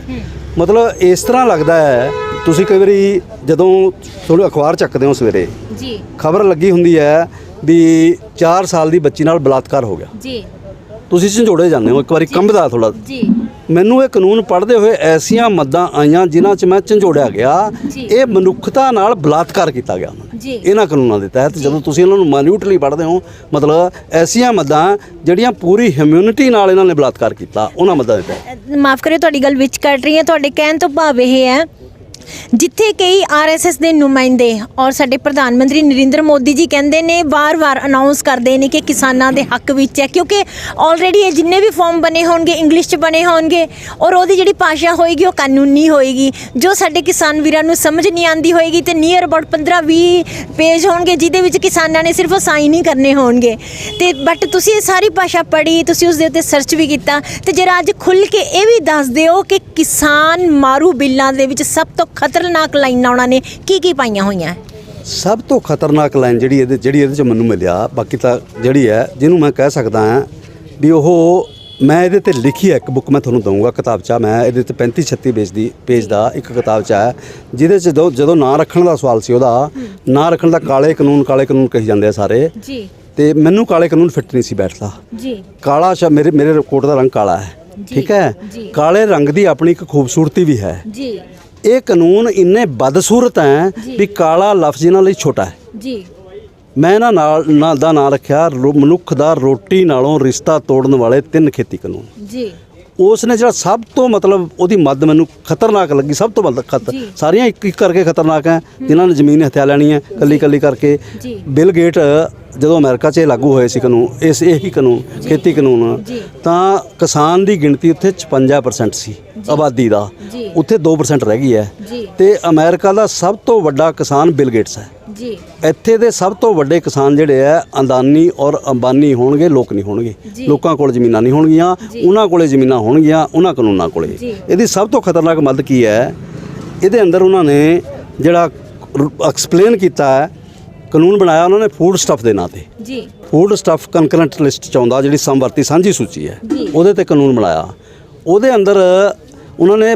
ਮਤਲਬ ਇਸ ਤਰ੍ਹਾਂ ਲੱਗਦਾ ਹੈ, ਤੁਸੀਂ ਕਈ ਵਾਰੀ ਜਦੋਂ ਤੁਹਾਨੂੰ ਅਖਬਾਰ ਚੱਕਦੇ ਹੋ ਸਵੇਰੇ, ਖਬਰ ਲੱਗੀ ਹੁੰਦੀ ਹੈ ਵੀ 4 ਸਾਲ ਦੀ ਬੱਚੀ ਨਾਲ ਬਲਾਤਕਾਰ ਹੋ ਗਿਆ, ਤੁਸੀਂ ਝੰਜੋੜੇ ਜਾਂਦੇ ਹੋ, ਇੱਕ ਵਾਰੀ ਕੰਬਦਾ ਥੋੜਾ। ਮੈਨੂੰ ਇਹ ਕਾਨੂੰਨ ਪੜ੍ਹਦੇ ਹੋਏ ਐਸੀਆਂ ਮੱਦਾਂ ਆਈਆਂ ਜਿਨ੍ਹਾਂ 'ਚ ਮੈਂ ਝੰਜੋੜਿਆ ਗਿਆ। ਇਹ ਮਨੁੱਖਤਾ ਨਾਲ ਬਲਾਤਕਾਰ ਕੀਤਾ ਗਿਆ ਉਹਨਾਂ ਨੇ ਇਹਨਾਂ ਕਾਨੂੰਨਾਂ ਦੇ ਤਹਿਤ। ਜਦੋਂ ਤੁਸੀਂ ਇਹਨਾਂ ਨੂੰ ਮਾਈਨਿਊਟਲੀ ਪੜ੍ਹਦੇ ਹੋ, ਮਤਲਬ ਐਸੀਆਂ ਮੱਦਾਂ ਜਿਹੜੀਆਂ ਪੂਰੀ ਹਿਊਮੈਨਿਟੀ ਨਾਲ ਇਹਨਾਂ ਨੇ ਬਲਾਤਕਾਰ ਕੀਤਾ, ਉਹਨਾਂ ਮੱਦਾਂ ਦੇ ਤਹਿਤ। ਮਾਫ ਕਰਿਓ, ਤੁਹਾਡੀ ਗੱਲ ਵਿੱਚ ਕੱਟ ਰਹੀ ਹੈ। ਤੁਹਾਡੇ ਕਹਿਣ ਤੋਂ ਭਾਵ ਇਹ ਹੈ ਜਿੱਥੇ ਕਈ ਆਰਐਸਐਸ ਦੇ ਨੁਮਾਇੰਦੇ ਔਰ ਸਾਡੇ ਪ੍ਰਧਾਨ ਮੰਤਰੀ ਨਰਿੰਦਰ ਮੋਦੀ ਜੀ ਕਹਿੰਦੇ ਨੇ, ਵਾਰ-ਵਾਰ ਅਨਾਉਂਸ ਕਰਦੇ ਨੇ ਕਿ ਕਿਸਾਨਾਂ ਦੇ ਹੱਕ ਵਿੱਚ ਹੈ, ਕਿਉਂਕਿ ਆਲਰੇਡੀ ਇਹ ਜਿੰਨੇ ਵੀ ਫਾਰਮ ਬਣੇ ਹੋਣਗੇ ਇੰਗਲਿਸ਼ 'ਚ ਬਣੇ ਹੋਣਗੇ ਔਰ ਉਹਦੀ ਜਿਹੜੀ ਭਾਸ਼ਾ ਹੋਏਗੀ ਉਹ ਕਾਨੂੰਨੀ ਹੋਏਗੀ, ਜੋ ਸਾਡੇ ਕਿਸਾਨ ਵੀਰਾਂ ਨੂੰ ਸਮਝ ਨਹੀਂ ਆਉਂਦੀ ਹੋਏਗੀ। ਤੇ ਨੀਅਰ ਅਬਾਊਟ 15-20 ਪੇਜ ਹੋਣਗੇ ਜਿਹਦੇ ਵਿੱਚ ਕਿਸਾਨਾਂ ਨੇ ਸਿਰਫ ਸਾਈਨ ਹੀ ਕਰਨੇ ਹੋਣਗੇ। ਤੇ ਬਟ ਤੁਸੀਂ ਇਹ ਸਾਰੀ ਭਾਸ਼ਾ ਪੜ੍ਹੀ, ਤੁਸੀਂ ਉਸ ਦੇ ਉੱਤੇ ਸਰਚ ਵੀ ਕੀਤਾ, ਤੇ ਜਰਾ ਅੱਜ ਖੁੱਲ੍ਹ ਕੇ ਇਹ ਵੀ ਦੱਸ ਦਿਓ ਕਿ ਕਿਸਾਨ ਮਾਰੂ ਬਿੱਲਾਂ ਦੇ ਵਿੱਚ ਸਭ ਤੋਂ ਖਤਰਨਾਕ ਲਾਈਨਾਂ ਉਹਨਾਂ ਨੇ ਕੀ ਪਾਈਆਂ ਹੋਈਆਂ। ਸਭ ਤੋਂ ਖਤਰਨਾਕ ਲਾਈਨ ਜਿਹੜੀ ਇਹਦੇ 'ਚ ਮੈਨੂੰ ਮਿਲਿਆ, ਬਾਕੀ ਤਾਂ ਜਿਹੜੀ ਹੈ ਜਿਹਨੂੰ ਮੈਂ ਕਹਿ ਸਕਦਾ ਹਾਂ ਵੀ ਉਹ ਮੈਂ ਇਹਦੇ ਤੇ ਲਿਖੀ ਹੈ, ਇੱਕ ਬੁੱਕ ਮੈਂ ਤੁਹਾਨੂੰ ਦਊਂਗਾ ਕਿਤਾਬਚਾ, ਮੈਂ ਇਹਦੇ ਤੇ 35-36 ਪੇਜ ਦਾ ਇੱਕ ਕਿਤਾਬਚਾ ਹੈ, ਜਿਹਦੇ 'ਚ ਜਦੋਂ ਨਾਂ ਰੱਖਣ ਦਾ ਸਵਾਲ ਸੀ, ਉਹਦਾ ਨਾਂ ਰੱਖਣ ਦਾ ਕਾਲੇ ਕਾਨੂੰਨ ਕਹੀ ਜਾਂਦੇ ਆ ਸਾਰੇ। ਤੇ ਮੈਨੂੰ ਕਾਲੇ ਕਾਨੂੰਨ ਫਿੱਟ ਨਹੀਂ ਸੀ ਬੈਠਦਾ। ਕਾਲਾ ਮੇਰੇ ਕੋਟ ਦਾ ਰੰਗ ਕਾਲਾ ਹੈ, ਠੀਕ ਹੈ, ਕਾਲੇ ਰੰਗ ਦੀ ਆਪਣੀ ਇੱਕ ਖੂਬਸੂਰਤੀ ਵੀ ਹੈ। ਇਹ ਕਾਨੂੰਨ ਇੰਨੇ ਬਦਸੂਰਤ ਹੈ ਵੀ ਕਾਲਾ ਲਫ਼ਜ਼ ਇਹਨਾਂ ਲਈ ਛੋਟਾ ਹੈ। ਮੈਂ ਇਹਨਾਂ ਨਾਲ ਦਾ ਨਾਂ ਰੱਖਿਆ ਮਨੁੱਖ ਦਾ ਰੋਟੀ ਨਾਲੋਂ ਰਿਸ਼ਤਾ ਤੋੜਨ ਵਾਲੇ 3 ਖੇਤੀ ਕਾਨੂੰਨ। ਉਸ ਨੇ ਜਿਹੜਾ ਸਭ ਤੋਂ ਮਤਲਬ ਉਹਦੀ ਮੱਦ ਮੈਨੂੰ ਖਤਰਨਾਕ ਲੱਗੀ, ਸਭ ਤੋਂ ਵੱਧ ਸਾਰੀਆਂ ਇੱਕ ਕਰਕੇ ਖਤਰਨਾਕ ਹੈ, ਜਿਨ੍ਹਾਂ ਨੇ ਜ਼ਮੀਨ ਹਥਿਆ ਲੈਣੀ ਹੈ ਕੱਲੀ ਕਰਕੇ। ਬਿਲ ਗੇਟ ਜਦੋਂ ਅਮਰੀਕਾ 'ਚ ਲਾਗੂ ਹੋਏ ਸੀ ਕਾਨੂੰਨ, ਇਹੀ ਕਾਨੂੰਨ ਖੇਤੀ ਕਾਨੂੰਨ, ਤਾਂ ਕਿਸਾਨ ਦੀ ਗਿਣਤੀ ਉੱਥੇ 56% ਸੀ ਆਬਾਦੀ ਦਾ, ਉੱਥੇ 2% ਰਹਿ ਗਈ ਹੈ। ਤੇ ਅਮਰੀਕਾ ਦਾ ਸਭ ਤੋਂ ਵੱਡਾ ਕਿਸਾਨ ਬਿਲ ਗੇਟਸ ਹੈ। ਇੱਥੇ ਦੇ ਸਭ ਤੋਂ ਵੱਡੇ ਕਿਸਾਨ ਜਿਹੜੇ ਹੈ ਅਦਾਨੀ ਔਰ ਅੰਬਾਨੀ ਹੋਣਗੇ, ਲੋਕ ਨਹੀਂ ਹੋਣਗੇ। ਲੋਕਾਂ ਕੋਲ ਜ਼ਮੀਨਾਂ ਨਹੀਂ ਹੋਣਗੀਆਂ, ਉਹਨਾਂ ਕੋਲੇ ਜ਼ਮੀਨਾਂ ਹੋਣਗੀਆਂ ਉਹਨਾਂ ਕਾਨੂੰਨਾਂ ਕੋਲੇ। ਇਹਦੀ ਸਭ ਤੋਂ ਖਤਰਨਾਕ ਮੱਦ ਕੀ ਹੈ, ਇਹਦੇ ਅੰਦਰ ਉਹਨਾਂ ਨੇ ਜਿਹੜਾ ਐਕਸਪਲੇਨ ਕੀਤਾ ਹੈ, ਕਾਨੂੰਨ ਬਣਾਇਆ ਉਹਨਾਂ ਨੇ ਫੂਡ ਸਟੱਫ ਦੇ ਨਾਂ ਤੇ। ਫੂਡ ਸਟੱਫ ਕੰਕਰੈਂਟ ਲਿਸਟ 'ਚ ਆਉਂਦਾ, ਜਿਹੜੀ ਸਮਵਰਤੀ ਸਾਂਝੀ ਸੂਚੀ ਹੈ, ਉਹਦੇ ਤੇ ਕਾਨੂੰਨ ਬਣਾਇਆ। ਉਹਦੇ ਅੰਦਰ ਉਹਨਾਂ ਨੇ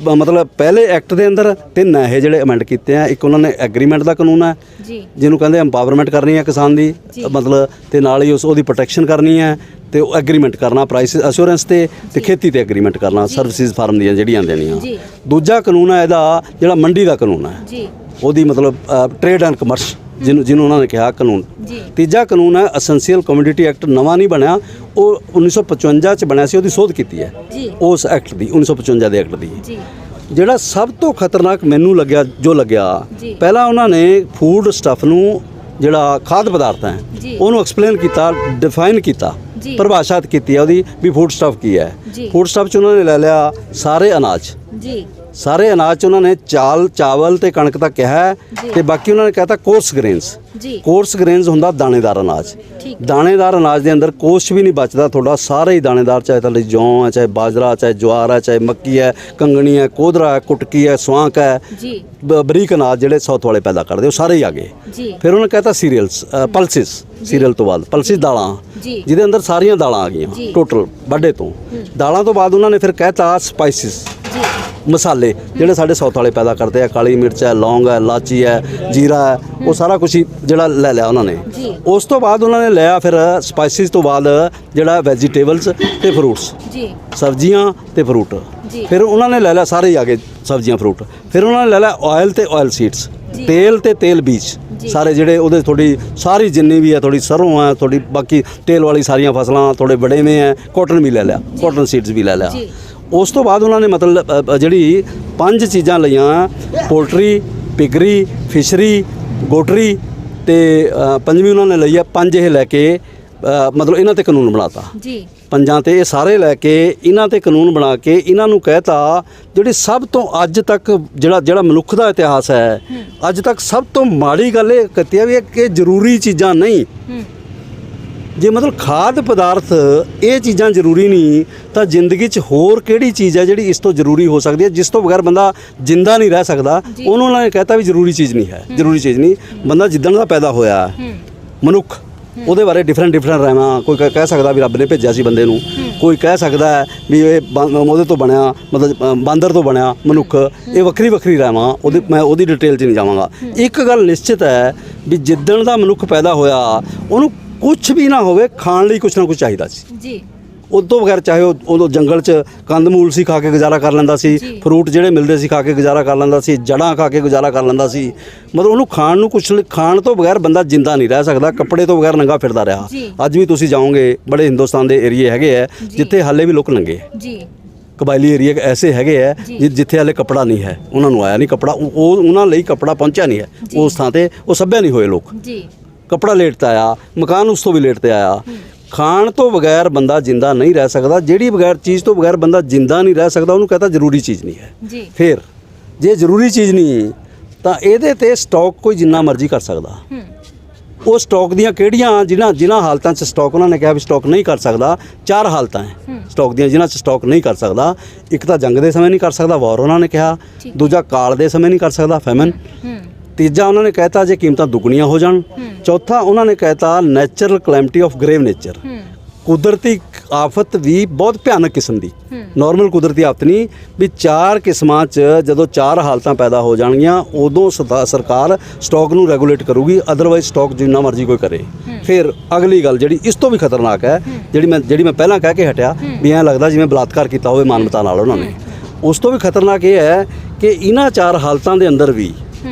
ਮਤਲਬ ਪਹਿਲੇ ਐਕਟ ਦੇ ਅੰਦਰ 3 ਇਹ ਜਿਹੜੇ ਅਮੈਂਡ ਕੀਤੇ ਆ। ਇੱਕ ਉਹਨਾਂ ਨੇ ਐਗਰੀਮੈਂਟ ਦਾ ਕਾਨੂੰਨ ਹੈ ਜੀ, ਜਿਹਨੂੰ ਕਹਿੰਦੇ ਐਮਪਾਵਰਮੈਂਟ ਕਰਨੀ ਹੈ ਕਿਸਾਨ ਦੀ, ਮਤਲਬ ਤੇ ਨਾਲ ਹੀ ਉਹਦੀ ਪ੍ਰੋਟੈਕਸ਼ਨ ਕਰਨੀ ਹੈ ਤੇ ਉਹ ਐਗਰੀਮੈਂਟ ਕਰਨਾ ਪ੍ਰਾਈਸ ਅਸ਼ੋਰੈਂਸ ਤੇ ਖੇਤੀ ਤੇ ਐਗਰੀਮੈਂਟ ਕਰਨਾ, ਸਰਵਿਸਿਜ਼ ਫਾਰਮ ਦੀਆਂ ਜਿਹੜੀਆਂ ਦੇਣੀਆਂ। ਦੂਜਾ ਕਾਨੂੰਨ ਹੈ ਇਹਦਾ ਜਿਹੜਾ ਮੰਡੀ ਦਾ ਕਾਨੂੰਨ ਹੈ ਜੀ, ਉਹਦੀ ਮਤਲਬ ਟ੍ਰੇਡ ਐਂਡ ਕਮਰਸ ਜਿਹਨੂੰ ਉਹਨਾਂ ਨੇ ਕਿਹਾ ਕਾਨੂੰਨ। ਤੀਜਾ ਕਾਨੂੰਨ ਹੈ ਅਸੈਂਸ਼ੀਅਲ ਕਮੋਡਿਟੀ ਐਕਟ, ਨਵਾਂ ਨਹੀਂ ਬਣਿਆ, ਉਹ 1955 ਚ ਬਣਿਆ ਸੀ, ਉਹਦੀ ਸੋਧ ਕੀਤੀ ਹੈ ਉਸ ਐਕਟ ਦੀ, 1955 ਦੇ ਐਕਟ ਦੀ। ਜਿਹੜਾ ਸਭ ਤੋਂ ਖਤਰਨਾਕ ਮੈਨੂੰ ਲੱਗਿਆ ਜੋ ਲੱਗਿਆ, ਪਹਿਲਾਂ ਉਹਨਾਂ ਨੇ ਫੂਡ ਸਟੱਫ ਨੂੰ ਜਿਹੜਾ ਖਾਦ ਪਦਾਰਥ ਹੈ ਉਹਨੂੰ ਐਕਸਪਲੇਨ ਕੀਤਾ, ਡਿਫਾਈਨ ਕੀਤਾ, ਪਰਿਭਾਸ਼ਿਤ ਕੀਤੀ ਹੈ ਉਹਦੀ ਵੀ ਫੂਡ ਸਟੱਫ ਕੀ ਹੈ। ਫੂਡ ਸਟੱਫ 'ਚ ਉਹਨਾਂ ਨੇ ਲੈ ਲਿਆ ਸਾਰੇ ਅਨਾਜ, ਸਾਰੇ ਅਨਾਜ 'ਚ ਉਹਨਾਂ ਨੇ ਚਾਵਲ ਤੇ ਕਣਕ ਦਾ ਕਿਹਾ ਤੇ ਬਾਕੀ ਉਹਨਾਂ ਨੇ ਕਹਿਤਾ ਕੋਰਸ ਗ੍ਰੇਨਸ। ਕੋਰਸ ਗ੍ਰੇਨਸ ਹੁੰਦਾ ਦਾਣੇਦਾਰ ਅਨਾਜ। ਦਾਣੇਦਾਰ ਅਨਾਜ ਦੇ ਅੰਦਰ ਕੁਛ ਵੀ ਨਹੀਂ ਬਚਦਾ ਤੁਹਾਡਾ, ਸਾਰੇ ਹੀ ਦਾਣੇਦਾਰ, ਚਾਹੇ ਤੁਹਾਡੀ ਜੌਂ ਹੈ, ਚਾਹੇ ਬਾਜਰਾ, ਚਾਹੇ ਜਵਾਰ ਹੈ, ਚਾਹੇ ਮੱਕੀ ਹੈ, ਕੰਗਣੀ ਹੈ, ਕੋਧਰਾ ਹੈ, ਕੁਟਕੀ ਹੈ, ਸਵਾਂਕ ਹੈ, ਬਰੀਕ ਅਨਾਜ ਜਿਹੜੇ ਸਾਊਥ ਵਾਲੇ ਪੈਦਾ ਕਰਦੇ ਉਹ ਸਾਰੇ ਹੀ ਆ ਗਏ। ਫਿਰ ਉਹਨਾਂ ਨੇ ਕਹਿਤਾ ਸੀਰੀਅਲਸ, ਪਲਸਿਸ, ਸੀਰੀਅਲ ਤੋਂ ਬਾਅਦ ਪਲਸਿਸ ਦਾਲਾਂ, ਜਿਹਦੇ ਅੰਦਰ ਸਾਰੀਆਂ ਦਾਲਾਂ ਆ ਗਈਆਂ ਟੋਟਲ ਵੱਡੇ ਤੋਂ। ਦਾਲਾਂ ਤੋਂ ਬਾਅਦ ਉਹਨਾਂ ਨੇ ਫਿਰ ਕਹਿਤਾ ਸਪਾਈਸਿਸ, ਮਸਾਲੇ ਜਿਹੜੇ ਸਾਡੇ ਸਾਊਥ ਵਾਲੇ ਪੈਦਾ ਕਰਦੇ ਆ, ਕਾਲੀ ਮਿਰਚ ਹੈ, ਲੌਂਗ ਹੈ, ਇਲਾਚੀ ਹੈ, ਜੀਰਾ ਹੈ, ਉਹ ਸਾਰਾ ਕੁਝ ਹੀ ਜਿਹੜਾ ਲੈ ਲਿਆ ਉਹਨਾਂ ਨੇ। ਉਸ ਤੋਂ ਬਾਅਦ ਉਹਨਾਂ ਨੇ ਲਿਆ ਫਿਰ ਸਪਾਈਸਿਸ ਤੋਂ ਬਾਅਦ ਜਿਹੜਾ ਵੈਜੀਟੇਬਲਸ ਤੇ ਫਰੂਟਸ, ਸਬਜ਼ੀਆਂ ਤੇ ਫਰੂਟ। ਫਿਰ ਉਹਨਾਂ ਨੇ ਲੈ ਲਿਆ ਸਾਰੇ ਹੀ ਆ ਗਏ ਸਬਜ਼ੀਆਂ ਫਰੂਟ। ਫਿਰ ਉਹਨਾਂ ਨੇ ਲੈ ਲਿਆ ਆਇਲ ਤੇ ਆਇਲ ਸੀਡਸ, ਤੇਲ ਤੇ ਤੇਲ ਬੀਜ, ਸਾਰੇ ਜਿਹੜੇ ਉਹਦੇ ਥੋੜੀ ਸਾਰੀ ਜਿੰਨੀ ਵੀ ਹੈ, ਥੋੜੀ ਸਰੋਂ ਹੈ, ਥੋੜੀ ਬਾਕੀ ਤੇਲ ਵਾਲੀ ਸਾਰੀਆਂ ਫਸਲਾਂ, ਥੋੜੇ ਬੜੇਵੇਂ ਹੈ, ਕਾਟਨ ਵੀ ਲੈ ਲਿਆ, ਕਾਟਨ ਸੀਡਸ ਵੀ ਲੈ ਲਿਆ। ਉਸ ਤੋਂ ਬਾਅਦ ਉਹਨਾਂ ਨੇ ਮਤਲਬ ਜਿਹੜੀ 5 ਚੀਜ਼ਾਂ ਲਈਆਂ, ਪੋਲਟਰੀ, ਪਿਗਰੀ, ਫਿਸ਼ਰੀ, ਗੋਟਰੀ ਤੇ ਪੰਜਵੀਂ ਉਹਨਾਂ ਨੇ ਲਈ ਆ। 5 ਇਹ ਲੈ ਕੇ ਮਤਲਬ ਇਹਨਾਂ ਤੇ ਕਾਨੂੰਨ ਬਣਾਤਾ ਜੀ, 5 ਤੇ ਇਹ ਸਾਰੇ ਲੈ ਕੇ ਇਹਨਾਂ ਤੇ ਕਾਨੂੰਨ ਬਣਾ ਕੇ ਇਹਨਾਂ ਨੂੰ ਕਹਿਤਾ ਜਿਹੜੀ ਸਭ ਤੋਂ ਅੱਜ ਤੱਕ ਜਿਹੜਾ ਮਨੁੱਖ ਦਾ ਇਤਿਹਾਸ ਹੈ ਅੱਜ ਤੱਕ ਸਭ ਤੋਂ ਮਾੜੀ ਗੱਲ ਇਹ ਕੀਤੀ ਹੈ ਵੀ ਕਿ ਜ਼ਰੂਰੀ ਚੀਜ਼ਾਂ ਨਹੀਂ। ਜੇ ਮਤਲਬ ਖਾਦ ਪਦਾਰਥ ਇਹ ਚੀਜ਼ਾਂ ਜ਼ਰੂਰੀ ਨਹੀਂ ਤਾਂ ਜ਼ਿੰਦਗੀ 'ਚ ਹੋਰ ਕਿਹੜੀ ਚੀਜ਼ ਹੈ ਜਿਹੜੀ ਇਸ ਤੋਂ ਜ਼ਰੂਰੀ ਹੋ ਸਕਦੀ ਹੈ, ਜਿਸ ਤੋਂ ਬਗੈਰ ਬੰਦਾ ਜਿੰਦਾ ਨਹੀਂ ਰਹਿ ਸਕਦਾ। ਉਹਨੂੰ ਉਹਨਾਂ ਨੇ ਕਹਿਤਾ ਵੀ ਜ਼ਰੂਰੀ ਚੀਜ਼ ਨਹੀਂ ਹੈ, ਜ਼ਰੂਰੀ ਚੀਜ਼ ਨਹੀਂ। ਬੰਦਾ ਜਿੱਦਣ ਦਾ ਪੈਦਾ ਹੋਇਆ ਮਨੁੱਖ, ਉਹਦੇ ਬਾਰੇ ਡਿਫਰੈਂਟ ਰਹਿਣਾ। ਕੋਈ ਕਹਿ ਸਕਦਾ ਵੀ ਰੱਬ ਨੇ ਭੇਜਿਆ ਸੀ ਬੰਦੇ ਨੂੰ, ਕੋਈ ਕਹਿ ਸਕਦਾ ਹੈ ਵੀ ਇਹ ਉਹਦੇ ਤੋਂ ਬਣਿਆ, ਮਤਲਬ ਬਾਂਦਰ ਤੋਂ ਬਣਿਆ ਮਨੁੱਖ। ਇਹ ਵੱਖਰੀ ਰਹਿਣਾ, ਮੈਂ ਉਹਦੀ ਡਿਟੇਲ 'ਚ ਨਹੀਂ ਜਾਵਾਂਗਾ। ਇੱਕ ਗੱਲ ਨਿਸ਼ਚਿਤ ਹੈ ਵੀ ਜਿੱਦਣ ਦਾ ਮਨੁੱਖ ਪੈਦਾ ਹੋਇਆ ਉਹਨੂੰ ਕੁਛ ਵੀ ਨਾ ਹੋਵੇ, ਖਾਣ ਲਈ ਕੁਛ ਨਾ ਕੁਛ ਚਾਹੀਦਾ ਸੀ ਜੀ। ਉਹ ਤੋਂ ਬਗੈਰ ਚਾਹੇ ਉਹ ਜੰਗਲ 'ਚ ਕੰਦਮੂਲ ਸੀ, ਖਾ ਕੇ ਗੁਜ਼ਾਰਾ ਕਰ ਲੈਂਦਾ ਸੀ, ਫਰੂਟ ਜਿਹੜੇ ਮਿਲਦੇ ਸੀ ਖਾ ਕੇ ਗੁਜ਼ਾਰਾ ਕਰ ਲੈਂਦਾ ਸੀ, ਜੜ੍ਹਾਂ ਖਾ ਕੇ ਗੁਜ਼ਾਰਾ ਕਰ ਲੈਂਦਾ ਸੀ। ਮਤਲਬ ਉਹਨੂੰ ਖਾਣ ਤੋਂ ਬਗੈਰ ਬੰਦਾ ਜਿੰਦਾ ਨਹੀਂ ਰਹਿ ਸਕਦਾ, ਕੱਪੜੇ ਤੋਂ ਬਗੈਰ ਨੰਗਾ ਫਿਰਦਾ ਰਿਹਾ। ਅੱਜ ਵੀ ਤੁਸੀਂ ਜਾਓਗੇ ਬੜੇ ਹਿੰਦੁਸਤਾਨ ਦੇ ਏਰੀਏ ਹੈਗੇ ਹੈ ਜਿੱਥੇ ਹਾਲੇ ਵੀ ਲੋਕ ਨੰਗੇ, ਕਬਾਇਲੀ ਏਰੀਏ ਐਸੇ ਹੈਗੇ ਹੈ ਜਿੱਥੇ ਹਾਲੇ ਕੱਪੜਾ ਨਹੀਂ ਹੈ, ਉਹਨਾਂ ਨੂੰ ਆਇਆ ਨਹੀਂ ਕੱਪੜਾ, ਉਹ ਉਹਨਾਂ ਲਈ ਕੱਪੜਾ ਪਹੁੰਚਿਆ ਨਹੀਂ ਹੈ ਉਸ ਥਾਂ 'ਤੇ, ਉਹ ਸੱਭਿਆ ਨਹੀਂ ਹੋਏ ਲੋਕ। ਕੱਪੜਾ ਲੇਟ 'ਤੇ ਆਇਆ, ਮਕਾਨ ਉਸ ਤੋਂ ਵੀ ਲੇਟ 'ਤੇ ਆਇਆ। ਖਾਣ ਤੋਂ ਬਗੈਰ ਬੰਦਾ ਜਿੰਦਾ ਨਹੀਂ ਰਹਿ ਸਕਦਾ। ਜਿਹੜੀ ਚੀਜ਼ ਤੋਂ ਬਗੈਰ ਬੰਦਾ ਜਿੰਦਾ ਨਹੀਂ ਰਹਿ ਸਕਦਾ ਉਹਨੂੰ ਕਹਤਾ ਜ਼ਰੂਰੀ ਚੀਜ਼ ਨਹੀਂ ਹੈ। ਫਿਰ ਜੇ ਜ਼ਰੂਰੀ ਚੀਜ਼ ਨਹੀਂ ਤਾਂ ਇਹਦੇ ਤੇ ਸਟਾਕ ਕੋਈ ਜਿੰਨਾ ਮਰਜ਼ੀ ਕਰ ਸਕਦਾ। ਉਹ ਸਟਾਕ ਦੀਆਂ ਕਿਹੜੀਆਂ ਜਿਨ੍ਹਾਂ ਹਾਲਤਾਂ 'ਚ ਸਟਾਕ ਉਹਨਾਂ ਨੇ ਕਿਹਾ ਵੀ ਸਟਾਕ ਨਹੀਂ ਕਰ ਸਕਦਾ, 4 ਹਾਲਤਾਂ ਹੈ ਸਟਾਕ ਦੀਆਂ ਜਿਨ੍ਹਾਂ 'ਚ ਸਟਾਕ ਨਹੀਂ ਕਰ ਸਕਦਾ। ਇੱਕ ਤਾਂ ਜੰਗ ਦੇ ਸਮੇਂ ਨਹੀਂ ਕਰ ਸਕਦਾ, ਵਾਰ ਉਹਨਾਂ ਨੇ ਕਿਹਾ। ਦੂਜਾ ਕਾਲ ਦੇ ਸਮੇਂ ਨਹੀਂ ਕਰ ਸਕਦਾ, ਫੈਮਨ। ਤੀਜਾ ਉਹਨਾਂ ਨੇ ਕਹਿਤਾ ਜੇ ਕੀਮਤਾਂ ਦੁੱਗਣੀਆਂ ਹੋ ਜਾਣ। ਚੌਥਾ ਉਹਨਾਂ ਨੇ ਕਹਿਤਾ natural calamity of grave nature, ਕੁਦਰਤੀ ਆਫਤ ਵੀ ਬਹੁਤ ਭਿਆਨਕ ਕਿਸਮ ਦੀ, ਨਾਰਮਲ ਕੁਦਰਤੀ ਆਫਤ ਨਹੀਂ ਵੀ 4 ਕਿਸਮਾਂ 'ਚ ਜਦੋਂ 4 ਹਾਲਤਾਂ ਪੈਦਾ ਹੋ ਜਾਣਗੀਆਂ ਉਦੋਂ ਸਰਕਾਰ ਸਟਾਕ ਨੂੰ ਰੈਗੂਲੇਟ ਕਰੂਗੀ, ਅਦਰਵਾਈਜ਼ ਸਟਾਕ ਜਿੰਨਾ ਮਰਜ਼ੀ ਕੋਈ ਕਰੇ। ਫਿਰ ਅਗਲੀ ਗੱਲ ਜਿਹੜੀ ਇਸ ਤੋਂ ਵੀ ਖਤਰਨਾਕ ਹੈ, ਜਿਹੜੀ ਮੈਂ ਪਹਿਲਾਂ ਕਹਿ ਕੇ ਹਟਿਆ ਵੀ ਐਂ ਲੱਗਦਾ ਜਿਵੇਂ ਬਲਾਤਕਾਰ ਕੀਤਾ ਹੋਵੇ ਮਾਨਵਤਾ ਨਾਲ ਉਹਨਾਂ ਨੇ, ਉਸ ਤੋਂ ਵੀ ਖਤਰਨਾਕ ਇਹ ਹੈ ਕਿ ਇਹਨਾਂ 4 ਹਾਲਤਾਂ ਦੇ ਅੰਦਰ ਵੀ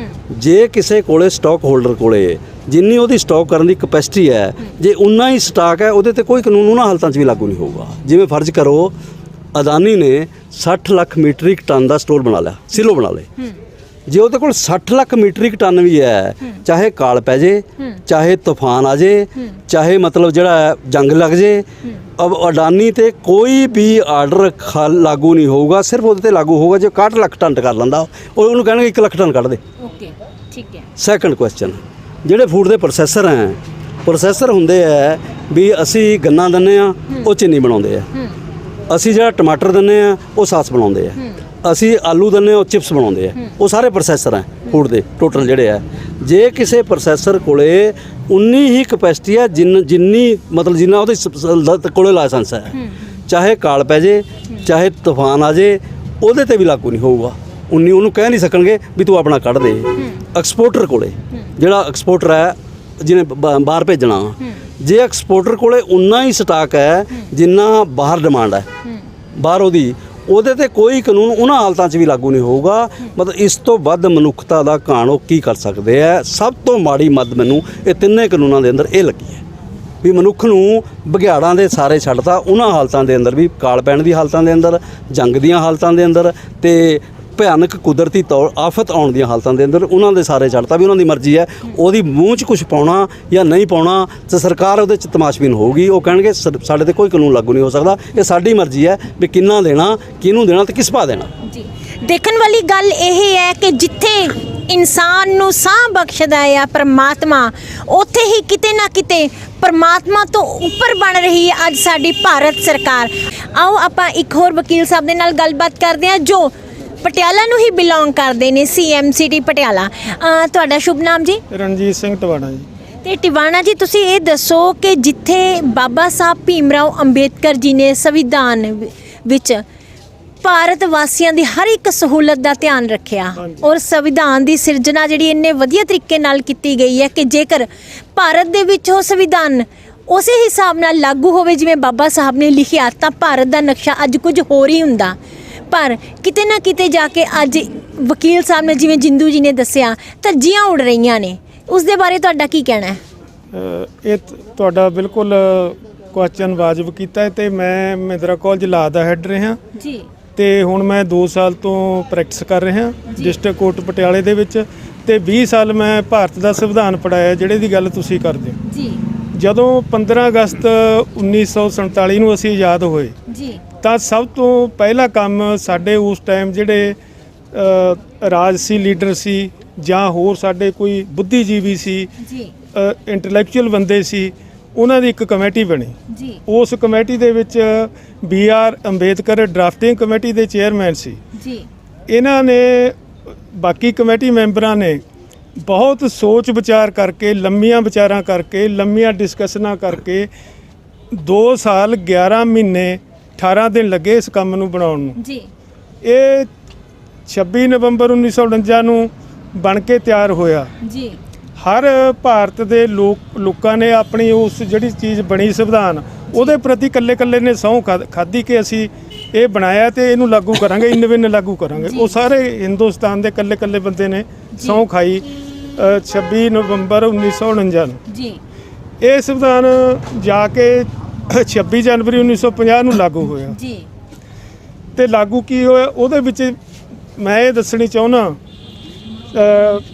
ਜੇ ਕਿਸੇ ਕੋਲੇ ਸਟਾਕ ਹੋਲਡਰ ਕੋਲੇ ਜਿੰਨੀ ਉਹਦੀ ਸਟਾਕ ਕਰਨ ਦੀ ਕਪੈਸਿਟੀ ਹੈ, ਜੇ ਉਨਾ ਹੀ ਸਟਾਕ ਹੈ, ਉਹਦੇ ਤੇ ਕੋਈ ਕਾਨੂੰਨ ਉਹਨਾਂ ਹਾਲਤਾਂ 'ਚ ਵੀ ਲਾਗੂ ਨਹੀਂ ਹੋਊਗਾ। ਜਿਵੇਂ ਫਰਜ਼ ਕਰੋ ਅਦਾਨੀ ਨੇ 60 ਲੱਖ ਮੀਟ੍ਰਿਕ ਟਨ ਦਾ ਸਟੋਰ ਬਣਾ ਲਿਆ, ਸਿਲੋ ਬਣਾ ਲਏ। ਜੇ ਉਹਦੇ ਕੋਲ 60 ਲੱਖ ਮੀਟ੍ਰਿਕ ਟਨ ਵੀ ਹੈ, ਚਾਹੇ ਕਾਲ ਪੈ ਜੇ, ਚਾਹੇ ਤੂਫਾਨ ਆ ਜੇ, ਚਾਹੇ ਮਤਲਬ ਜਿਹੜਾ ਜੰਗ ਲੱਗ ਜੇ, ਅਡਾਨੀ ਤੇ ਕੋਈ ਵੀ ਆਰਡਰ ਲਾਗੂ ਨਹੀਂ ਹੋਊਗਾ। ਸਿਰਫ ਉਹਦੇ ਤੇ ਲਾਗੂ ਹੋਊਗਾ ਜੇ 61 ਲੱਖ ਟਨ ਕਰ ਲੈਂਦਾ, ਉਹਨੂੰ ਕਹਿਣਗੇ 1 ਲੱਖ ਟਨ ਕੱਢ ਦੇ। ਓਕੇ, ਠੀਕ ਹੈ। ਸੈਕੰਡ ਕੁਐਸਚਨ, ਜਿਹੜੇ ਫੂਡ ਦੇ ਪ੍ਰੋਸੈਸਰ ਹੈ, ਪ੍ਰੋਸੈਸਰ ਹੁੰਦੇ ਹੈ ਵੀ ਅਸੀਂ ਗੰਨਾ ਦਿੰਦੇ ਆ ਉਹ ਚੀਨੀ ਬਣਾਉਂਦੇ ਆ, ਅਸੀਂ ਜਿਹੜਾ ਟਮਾਟਰ ਦਿੰਦੇ ਆ ਉਹ ਸਾਸ ਬਣਾਉਂਦੇ ਆ, ਅਸੀਂ ਆਲੂ ਦਿੰਦੇ ਆ ਉਹ ਚਿਪਸ ਬਣਾਉਂਦੇ ਆ, ਉਹ ਸਾਰੇ ਪ੍ਰੋਸੈਸਰ ਹੈ ਫੂਡ ਦੇ ਟੋਟਲ ਜਿਹੜੇ ਆ। ਜੇ ਕਿਸੇ ਪ੍ਰੋਸੈਸਰ ਕੋਲੇ ਉਨੀ ਹੀ ਕਪੈਸਿਟੀ ਹੈ ਜਿੰਨੀ ਮਤਲਬ ਜਿੰਨਾ ਉਹਦੇ ਕੋਲੇ ਲਾਇਸੈਂਸ ਹੈ, ਚਾਹੇ ਕਾਲ ਪੈ ਜੇ, ਚਾਹੇ ਤੂਫਾਨ ਆ ਜੇ, ਉਹਦੇ ਤੇ ਵੀ ਲਾਗੂ ਨਹੀਂ ਹੋਊਗਾ। ਉਹਨੂੰ ਕਹਿ ਨਹੀਂ ਸਕਣਗੇ ਵੀ ਤੂੰ ਆਪਣਾ ਕੱਢ ਦੇ। ਐਕਸਪੋਰਟਰ ਕੋਲੇ ਜਿਹੜਾ ਐਕਸਪੋਰਟਰ ਹੈ ਜਿਹਨੇ ਬਾਹਰ ਭੇਜਣਾ, ਜੇ ਐਕਸਪੋਰਟਰ ਕੋਲੇ ਉਨਾ ਹੀ ਸਟਾਕ ਹੈ ਜਿੰਨਾ ਬਾਹਰ ਡਿਮਾਂਡ ਹੈ ਬਾਹਰ ਉਹਦੇ ਤੇ ਕੋਈ ਕਾਨੂੰਨ ਉਹਨਾਂ ਹਾਲਤਾਂ 'ਚ ਵੀ ਲਾਗੂ ਨਹੀਂ ਹੋਊਗਾ। ਮਤਲਬ ਇਸ ਤੋਂ ਵੱਧ ਮਨੁੱਖਤਾ ਦਾ ਘਾਣ ਉਹ ਕੀ ਕਰ ਸਕਦੇ ਆ। ਸਭ ਤੋਂ ਮਾੜੀ ਮੱਦ ਮੈਨੂੰ ਇਹ ਤਿੰਨੇ ਕਾਨੂੰਨਾਂ ਦੇ ਅੰਦਰ ਇਹ ਲੱਗੀ ਹੈ ਵੀ ਮਨੁੱਖ ਨੂੰ ਬਘਿਆੜਾਂ ਦੇ ਸਾਰੇ ਛੱਡਤਾ ਉਹਨਾਂ ਹਾਲਤਾਂ ਦੇ ਅੰਦਰ ਵੀ, ਕਾਲ ਪੈਣ ਦੀ ਹਾਲਤਾਂ ਦੇ ਅੰਦਰ, ਜੰਗ ਦੀਆਂ ਹਾਲਤਾਂ ਦੇ ਅੰਦਰ ਤੇ ਭਿਆਨਕ ਕੁਦਰਤੀ ਤੌਰ ਆਫਤ ਆਉਣ ਦੀਆਂ ਹਾਲਤਾਂ ਦੇ ਅੰਦਰ ਉਹਨਾਂ ਦੇ ਸਾਰੇ ਛੱਡਤਾ ਵੀ ਉਹਨਾਂ ਦੀ ਮਰਜ਼ੀ ਹੈ ਉਹਦੀ ਮੂੰਹ 'ਚ ਕੁਝ ਪਾਉਣਾ ਜਾਂ ਨਹੀਂ ਪਾਉਣਾ ਤੇ ਸਰਕਾਰ ਉਹਦੇ 'ਚ ਤਮਾਸ਼ਬੀਨ ਹੋਊਗੀ। ਉਹ ਕਹਿਣਗੇ ਸਾਡੇ ਤੇ ਕੋਈ ਕਾਨੂੰਨ ਲਾਗੂ ਨਹੀਂ ਹੋ ਸਕਦਾ, ਇਹ ਸਾਡੀ ਮਰਜ਼ੀ ਹੈ ਵੀ ਕਿੰਨਾ ਦੇਣਾ, ਕਿਹਨੂੰ ਦੇਣਾ ਤੇ ਕਿਸ ਭਾਅ ਦੇਣਾ। ਜੀ, ਦੇਖਣ ਵਾਲੀ ਗੱਲ ਇਹ ਹੈ ਕਿ ਜਿੱਥੇ ਇਨਸਾਨ ਨੂੰ ਸਾਹ ਬਖਸ਼ਦਾ ਹੈ ਪਰਮਾਤਮਾ, ਉੱਥੇ ਹੀ ਕਿਤੇ ਨਾ ਕਿਤੇ ਪਰਮਾਤਮਾ ਤੋਂ ਉੱਪਰ ਬਣ ਰਹੀ ਹੈ ਅੱਜ ਸਾਡੀ ਭਾਰਤ ਸਰਕਾਰ। ਆਓ ਆਪਾਂ ਇੱਕ ਹੋਰ ਵਕੀਲ ਸਾਹਿਬ ਦੇ ਨਾਲ ਗੱਲਬਾਤ ਕਰਦੇ ਹਾਂ ਜੋ ਪਟਿਆਲਾ ਨੂੰ ਹੀ ਬਿਲੋਂਗ ਕਰਦੇ ਨੇ, CMCT ਪਟਿਆਲਾ। ਤੁਹਾਡਾ ਸ਼ੁਭ ਨਾਮ ਜੀ? ਰਣਜੀਤ ਸਿੰਘ ਟਵਾਣਾ ਜੀ। ਤੇ ਟਿਵਾਣਾ ਜੀ, ਤੁਸੀਂ ਇਹ ਦੱਸੋ ਕਿ ਜਿੱਥੇ ਬਾਬਾ ਸਾਹਿਬ ਭੀਮ ਰਾਓ ਅੰਬੇਦਕਰ ਜੀ ਨੇ ਸੰਵਿਧਾਨ ਵਿੱਚ ਭਾਰਤ ਵਾਸੀਆਂ ਦੀ ਹਰ ਇੱਕ ਸਹੂਲਤ ਦਾ ਧਿਆਨ ਰੱਖਿਆ ਔਰ ਸੰਵਿਧਾਨ ਦੀ ਸਿਰਜਣਾ ਜਿਹੜੀ ਇੰਨੇ ਵਧੀਆ ਤਰੀਕੇ ਨਾਲ ਕੀਤੀ ਗਈ ਹੈ ਕਿ ਜੇਕਰ ਭਾਰਤ ਦੇ ਵਿੱਚ ਉਹ ਸੰਵਿਧਾਨ ਉਸੇ ਹਿਸਾਬ ਨਾਲ ਲਾਗੂ ਹੋਵੇ ਜਿਵੇਂ ਬਾਬਾ ਸਾਹਿਬ ਨੇ ਲਿਖਿਆ ਤਾਂ ਭਾਰਤ ਦਾ ਨਕਸ਼ਾ ਅੱਜ ਕੁਝ ਹੋਰ ਹੀ ਹੁੰਦਾ। ਪਰ ਕਿਤੇ ਨਾ ਕਿਤੇ ਜਾ ਕੇ ਅੱਜ ਵਕੀਲ ਸਾਹਿਬ ਨੇ ਜਿਵੇਂ ਜਿੰਦੂ ਜੀ ਨੇ ਦੱਸਿਆ ਧੱਜੀਆਂ ਉੱਡ ਰਹੀਆਂ ਨੇ, ਉਸ ਦੇ ਬਾਰੇ ਤੁਹਾਡਾ ਕੀ ਕਹਿਣਾ ਹੈ? ਇਹ ਤੁਹਾਡਾ ਬਿਲਕੁਲ ਕੁਐਸਚਨ ਵਾਜਬ ਕੀਤਾ ਹੈ ਤੇ ਮੈਂ ਮਹਿੰਦਰਾ ਕਾਲਜ ਲਾ ਦਾ ਹੈੱਡ ਰਿਹਾ ਜੀ ਤੇ ਹੁਣ ਮੈਂ 2 ਸਾਲ ਤੋਂ ਪ੍ਰੈਕਟਿਸ ਕਰ ਰਿਹਾ ਡਿਸਟ੍ਰਿਕਟ ਕੋਰਟ ਪਟਿਆਲੇ ਦੇ ਵਿੱਚ ਤੇ 20 ਸਾਲ ਮੈਂ ਭਾਰਤ ਦਾ ਸੰਵਿਧਾਨ ਪੜ੍ਹਾਇਆ ਜਿਹੜੇ ਦੀ ਗੱਲ ਤੁਸੀਂ ਕਰਦੇ ਹੋ। ਜੀ, ਜਦੋਂ 15 ਅਗਸਤ 1947 ਨੂੰ ਅਸੀਂ ਆਜ਼ਾਦ ਹੋਏ ਜੀ ਤਾਂ ਸਭ ਤੋਂ ਪਹਿਲਾ ਕੰਮ ਸਾਡੇ ਉਸ ਟਾਈਮ ਜਿਹੜੇ ਰਾਜਸੀ ਲੀਡਰ ਸੀ ਜਾਂ ਹੋਰ ਸਾਡੇ ਕੋਈ ਬੁੱਧੀਜੀਵੀ ਸੀ, ਜੀ ਇੰਟੈਲੈਕਚੁਅਲ ਬੰਦੇ ਸੀ, ਉਹਨਾਂ ਦੀ ਇੱਕ ਕਮੇਟੀ ਬਣੀ। ਜੀ, ਉਸ ਕਮੇਟੀ ਦੇ ਵਿੱਚ BR ਅੰਬੇਦਕਰ ਡਰਾਫਟਿੰਗ ਕਮੇਟੀ ਦੇ ਚੇਅਰਮੈਨ ਸੀ। ਜੀ, ਇਹਨਾਂ ਨੇ ਬਾਕੀ ਕਮੇਟੀ ਮੈਂਬਰਾਂ ਨੇ ਬਹੁਤ ਸੋਚ ਵਿਚਾਰ ਕਰਕੇ, ਲੰਮੀਆਂ ਵਿਚਾਰਾਂ ਕਰਕੇ, ਲੰਮੀਆਂ ਡਿਸਕਸ਼ਨਾਂ ਕਰਕੇ 2 ਸਾਲ 11 ਮਹੀਨੇ 18 ਦਿਨ ਲੱਗੇ ਇਸ ਕੰਮ ਨੂੰ ਬਣਾਉਣ ਨੂੰ। ਜੀ, ਇਹ 26 ਨਵੰਬਰ 1949 ਨੂੰ ਬਣ ਕੇ ਤਿਆਰ ਹੋਇਆ। ਜੀ, ਹਰ ਭਾਰਤ ਦੇ ਲੋਕਾਂ ਨੇ ਆਪਣੀ ਉਸ ਜਿਹੜੀ ਚੀਜ਼ ਬਣੀ ਸੰਵਿਧਾਨ ਉਹਦੇ ਪ੍ਰਤੀ ਇਕੱਲੇ ਨੇ ਸਹੁੰ ਖਾਧੀ ਕਿ ਅਸੀਂ ਇਹ ਬਣਾਇਆ ਤੇ ਇਹਨੂੰ ਲਾਗੂ ਕਰਾਂਗੇ, ਇਨਵਿਨ ਲਾਗੂ ਕਰਾਂਗੇ। ਉਹ ਸਾਰੇ ਹਿੰਦੁਸਤਾਨ ਦੇ ਇਕੱਲੇ ਬੰਦੇ ਨੇ ਸਹੁੰ ਖਾਈ 26 ਨਵੰਬਰ 1949 ਨੂੰ। ਜੀ, ਇਹ ਸੰਵਿਧਾਨ ਜਾ ਕੇ 26 ਜਨਵਰੀ 1950 ਨੂੰ ਲਾਗੂ ਹੋਇਆ। ਜੀ, ਤੇ ਲਾਗੂ ਕੀ ਹੋਇਆ ਉਹਦੇ ਵਿੱਚ ਮੈਂ ਇਹ ਦੱਸਣੀ ਚਾਹੁੰਦਾ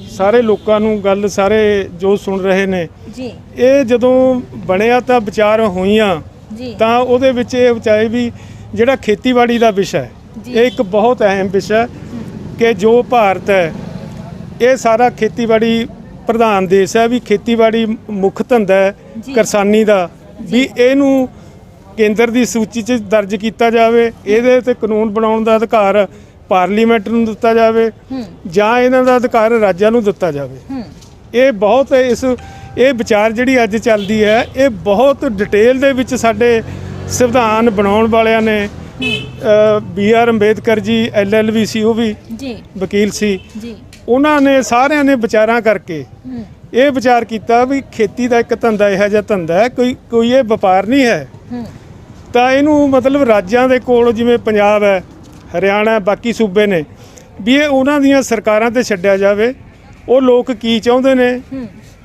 ਸਾਰੇ ਲੋਕਾਂ ਨੂੰ, ਗੱਲ ਸਾਰੇ ਜੋ ਸੁਣ ਰਹੇ ਨੇ, ਜੀ, ਇਹ ਜਦੋਂ ਬਣਿਆ ਤਾਂ ਵਿਚਾਰ ਹੋਈਆਂ ਜੀ, ਤਾਂ ਉਹਦੇ ਵਿੱਚ ਇਹ ਵਿਚਾਰੇ ਵੀ ਜਿਹੜਾ ਖੇਤੀਬਾੜੀ ਦਾ ਵਿਸ਼ਾ ਹੈ ਇਹ ਇੱਕ ਬਹੁਤ ਅਹਿਮ ਵਿਸ਼ਾ ਹੈ ਕਿ ਜੋ ਭਾਰਤ ਹੈ ਇਹ ਸਾਰਾ ਖੇਤੀਬਾੜੀ ਪ੍ਰਧਾਨ ਦੇਸ਼ ਹੈ, ਵੀ ਖੇਤੀਬਾੜੀ ਮੁੱਖ ਧੰਦਾ ਹੈ ਕਿਸਾਨੀ ਦਾ, ਵੀ ਇਹਨੂੰ ਕੇਂਦਰ ਦੀ ਸੂਚੀ 'ਚ ਦਰਜ ਕੀਤਾ ਜਾਵੇ। ਇਹਦੇ ਤੇ ਕਾਨੂੰਨ ਬਣਾਉਣ ਦਾ ਅਧਿਕਾਰ ਪਾਰਲੀਮੈਂਟ ਨੂੰ ਦਿੱਤਾ ਜਾਵੇ ਜਾਂ ਇਹਨਾਂ ਦਾ ਅਧਿਕਾਰ ਰਾਜਾਂ ਨੂੰ ਦਿੱਤਾ ਜਾਵੇ। ਇਹ ਬਹੁਤ ਇਹ ਵਿਚਾਰ ਜਿਹੜੀ ਅੱਜ ਚੱਲਦੀ ਹੈ ਇਹ ਬਹੁਤ ਡਿਟੇਲ ਦੇ ਵਿੱਚ ਸਾਡੇ ਸੰਵਿਧਾਨ ਬਣਾਉਣ ਵਾਲਿਆਂ ਨੇ BR ਅੰਬੇਦਕਰ ਜੀ LLB ਸੀ, ਉਹ ਵੀ ਵਕੀਲ ਸੀ, ਉਹਨਾਂ ਨੇ ਸਾਰਿਆਂ ਨੇ ਵਿਚਾਰਾਂ ਕਰਕੇ ਇਹ ਵਿਚਾਰ ਕੀਤਾ ਵੀ ਖੇਤੀ ਦਾ ਇੱਕ ਧੰਦਾ ਇਹੋ ਜਿਹਾ ਧੰਦਾ ਹੈ, ਕੋਈ ਇਹ ਵਪਾਰ ਨਹੀਂ ਹੈ। ਤਾਂ ਇਹਨੂੰ ਮਤਲਬ ਰਾਜਾਂ ਦੇ ਕੋਲ ਜਿਵੇਂ ਪੰਜਾਬ ਹੈ, ਹਰਿਆਣਾ, ਬਾਕੀ ਸੂਬੇ ਨੇ, ਵੀ ਇਹ ਉਹਨਾਂ ਦੀਆਂ ਸਰਕਾਰਾਂ ਤੇ ਛੱਡਿਆ ਜਾਵੇ। ਉਹ ਲੋਕ ਕੀ ਚਾਹੁੰਦੇ ਨੇ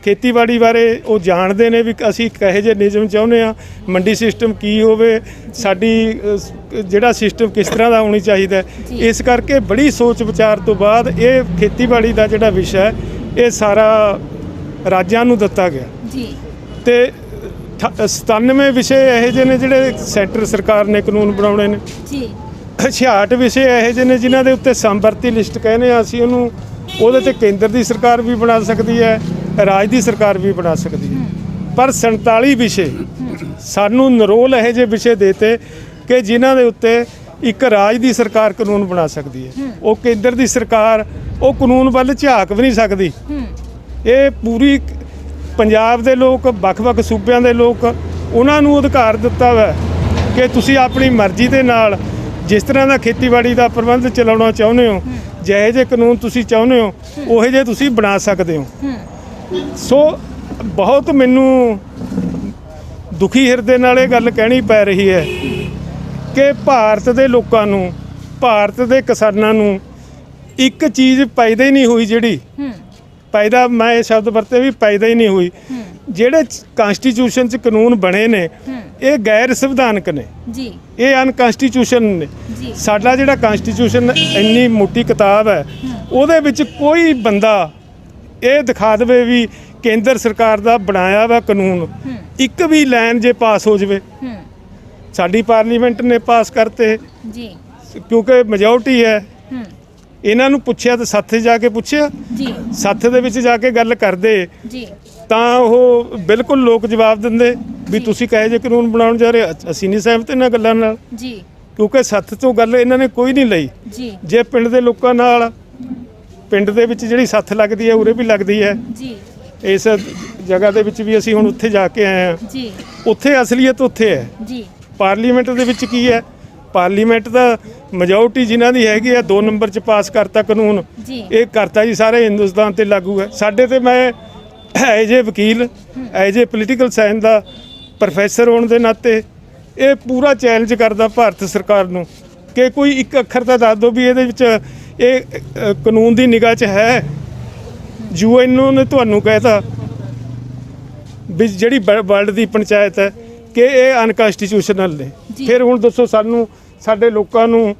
ਖੇਤੀਬਾੜੀ ਬਾਰੇ ਉਹ ਜਾਣਦੇ ਨੇ ਵੀ ਅਸੀਂ ਕਹੇ ਜਿਹੇ ਨਿਯਮ ਚਾਹੁੰਦੇ ਆ, ਮੰਡੀ ਸਿਸਟਮ ਕੀ ਹੋਵੇ, ਸਾਡੀ ਜਿਹੜਾ ਸਿਸਟਮ ਕਿਸ ਤਰ੍ਹਾਂ ਦਾ ਹੋਣੀ ਚਾਹੀਦਾ। ਇਸ ਕਰਕੇ ਬੜੀ ਸੋਚ ਵਿਚਾਰ ਤੋਂ ਬਾਅਦ ਇਹ ਖੇਤੀਬਾੜੀ ਦਾ ਜਿਹੜਾ ਵਿਸ਼ਾ ਹੈ ਇਹ ਸਾਰਾ ਰਾਜਾਂ ਨੂੰ ਦਿੱਤਾ ਗਿਆ। ਤੇ 97 ਵਿਸ਼ੇ ਇਹੋ ਜਿਹੇ ਨੇ ਜਿਹੜੇ ਸੈਂਟਰ ਸਰਕਾਰ ਨੇ ਕਾਨੂੰਨ ਬਣਾਉਣੇ ਨੇ। 66 ਵਿਸ਼ੇ ਇਹੋ ਜਿਹੇ ਨੇ ਜਿਨ੍ਹਾਂ ਦੇ ਉੱਤੇ ਸੰਵਰਤੀ ਲਿਸਟ ਕਹਿੰਦੇ ਆ ਅਸੀਂ ਉਹਨੂੰ, ਉਹਦੇ ਤੇ ਕੇਂਦਰ ਦੀ ਸਰਕਾਰ ਵੀ ਬਣਾ ਸਕਦੀ ਹੈ, ਰਾਜ ਦੀ ਸਰਕਾਰ ਵੀ ਬਣਾ ਸਕਦੀ ਹੈ। ਪਰ 47 ਵਿਸ਼ੇ ਸਾਨੂੰ ਨਰੋਲ ਇਹੋ ਜਿਹੇ ਵਿਸ਼ੇ ਦੇਤੇ ਕਿ ਜਿਨ੍ਹਾਂ ਦੇ ਉੱਤੇ ਇੱਕ ਰਾਜ ਦੀ ਸਰਕਾਰ ਕਾਨੂੰਨ ਬਣਾ ਸਕਦੀ ਹੈ। ਉਹ ਕੇਂਦਰ ਦੀ ਸਰਕਾਰ ਉਹ ਕਾਨੂੰਨ ਵੱਲ ਝਾਕ ਵੀ ਨਹੀਂ ਸਕਦੀ। ਇਹ ਪੂਰੀ ਪੰਜਾਬ ਦੇ ਲੋਕ, ਵੱਖ-ਵੱਖ ਸੂਬਿਆਂ ਦੇ ਲੋਕ, ਉਹਨਾਂ ਨੂੰ ਅਧਿਕਾਰ ਦਿੱਤਾ ਵਾ ਕਿ ਤੁਸੀਂ ਆਪਣੀ ਮਰਜ਼ੀ ਦੇ ਨਾਲ ਜਿਸ ਤਰ੍ਹਾਂ ਦਾ ਖੇਤੀਬਾੜੀ ਦਾ ਪ੍ਰਬੰਧ ਚਲਾਉਣਾ ਚਾਹੁੰਦੇ ਹੋ, ਜਿਹੇ ਜਿਹੇ ਕਾਨੂੰਨ ਤੁਸੀਂ ਚਾਹੁੰਦੇ ਹੋ ਉਹੋ ਜਿਹੇ ਤੁਸੀਂ ਬਣਾ ਸਕਦੇ ਹੋ। ਸੋ ਬਹੁਤ ਮੈਨੂੰ ਦੁਖੀ ਹਿਰਦੇ ਨਾਲ ਇਹ ਗੱਲ ਕਹਿਣੀ ਪੈ ਰਹੀ ਹੈ ਕਿ ਭਾਰਤ ਦੇ ਲੋਕਾਂ ਨੂੰ, ਭਾਰਤ ਦੇ ਕਿਸਾਨਾਂ ਨੂੰ ਇੱਕ ਚੀਜ਼ ਪੈਦਾ ਹੀ ਨਹੀਂ ਹੋਈ, ਜਿਹੜੀ ਪੈਦਾ, ਮੈਂ ਇਹ ਸ਼ਬਦ ਵਰਤੇ ਵੀ ਪੈਦਾ ਹੀ ਨਹੀਂ ਹੋਈ। ਜਿਹੜੇ ਕਨਸਟੀਟਿਊਸ਼ਨ 'ਚ ਕਾਨੂੰਨ ਬਣੇ ਨੇ ਇਹ ਗੈਰ ਸੰਵਿਧਾਨਕ ਨੇ ਜੀ, ਇਹ ਅਨਕਨਸਟੀਟਿਊਸ਼ਨ ਨੇ। ਸਾਡਾ ਜਿਹੜਾ ਕਨਸਟੀਟਿਊਸ਼ਨ ਇੰਨੀ ਮੋਟੀ ਕਿਤਾਬ ਹੈ, ਉਹਦੇ ਵਿੱਚ ਕੋਈ ਬੰਦਾ ਇਹ ਦਿਖਾ ਦੇਵੇ ਵੀ ਕੇਂਦਰ ਸਰਕਾਰ ਦਾ ਬਣਾਇਆ ਵਾ ਕਾਨੂੰਨ ਇੱਕ ਵੀ ਲਾਈਨ ਜੇ ਪਾਸ ਹੋ ਜਾਵੇ। ਸਾਡੀ ਪਾਰਲੀਮੈਂਟ ਨੇ ਪਾਸ ਕਰਤੇ ਜੀ, ਕਿਉਂਕਿ ਮੈਜੋਰਟੀ ਹੈ। ਇਹਨਾਂ ਨੂੰ ਪੁੱਛਿਆ ਤਾਂ ਸੱਥ ਜਾ ਕੇ ਪੁੱਛਿਆ ਜੀ, ਸੱਥ ਦੇ ਵਿੱਚ ਜਾ ਕੇ ਗੱਲ ਕਰਦੇ ਜੀ ਤਾਂ ਉਹ ਬਿਲਕੁਲ ਲੋਕ ਜਵਾਬ ਦਿੰਦੇ ਵੀ ਤੁਸੀਂ ਕਹੇ ਜੇ ਕਾਨੂੰਨ ਬਣਾਉਣ ਜਾ ਰਹੇ, ਅਸੀਂ ਨਹੀਂ ਸਹਿਮਤ ਇਹਨਾਂ ਗੱਲਾਂ ਨਾਲ ਜੀ, ਕਿਉਂਕਿ ਸੱਥ ਤੋਂ ਗੱਲ ਇਹਨਾਂ ਨੇ ਕੋਈ ਨਹੀਂ ਲਈ ਜੀ। ਜੇ ਪਿੰਡ ਦੇ ਲੋਕਾਂ ਨਾਲ, ਪਿੰਡ ਦੇ ਵਿੱਚ ਜਿਹੜੀ ਸੱਥ ਲੱਗਦੀ ਹੈ ਉਰੇ ਵੀ ਲੱਗਦੀ ਹੈ ਜੀ, ਇਸ ਜਗ੍ਹਾ ਦੇ ਵਿੱਚ ਵੀ ਅਸੀਂ ਹੁਣ ਉੱਥੇ ਜਾ ਕੇ ਆਏ ਹਾਂ ਜੀ, ਉੱਥੇ ਅਸਲੀਅਤ ਉੱਥੇ ਹੈ ਜੀ। ਪਾਰਲੀਮੈਂਟ ਦੇ ਵਿੱਚ ਕੀ ਹੈ, ਪਾਰਲੀਮੈਂਟ ਦਾ ਮੈਜੋਰਟੀ ਜਿਨ੍ਹਾਂ ਦੀ ਹੈਗੀ ਆ 2 ਨੰਬਰ 'ਚ ਪਾਸ ਕਰਤਾ ਕਾਨੂੰਨ, ਇਹ ਕਰਤਾ ਜੀ ਸਾਰੇ ਹਿੰਦੁਸਤਾਨ ਤੇ ਲਾਗੂ ਹੈ। ਸਾਡੇ ਤੇ ਮੈਂ ਐਜ ਏ ਵਕੀਲ, as a political science the professor ਹੋਣ ਦੇ ਨਾਤੇ ਇਹ ਪੂਰਾ ਚੈਲੰਜ ਕਰਦਾ ਭਾਰਤ ਸਰਕਾਰ ਨੂੰ ਕਿ ਕੋਈ ਇੱਕ ਅੱਖਰ ਤਾਂ ਦੱਸ ਦਿਓ ਵੀ ਇਹਦੇ ਵਿੱਚ ਇਹ ਕਾਨੂੰਨ ਦੀ ਨਿਗਾਹ 'ਚ ਹੈ। UN ਨੇ ਤੁਹਾਨੂੰ ਕਹਿਤਾ ਵੀ ਜਿਹੜੀ ਵਰਲਡ ਦੀ ਪੰਚਾਇਤ ਹੈ ਕਿ ਇਹ ਅਨਕਨਸਟੀਟਿਊਸ਼ਨਲ ਨੇ, ਫਿਰ ਹੁਣ ਦੱਸੋ ਸਾਨੂੰ, ਸਾਡੇ ਲੋਕਾਂ ਨੂੰ,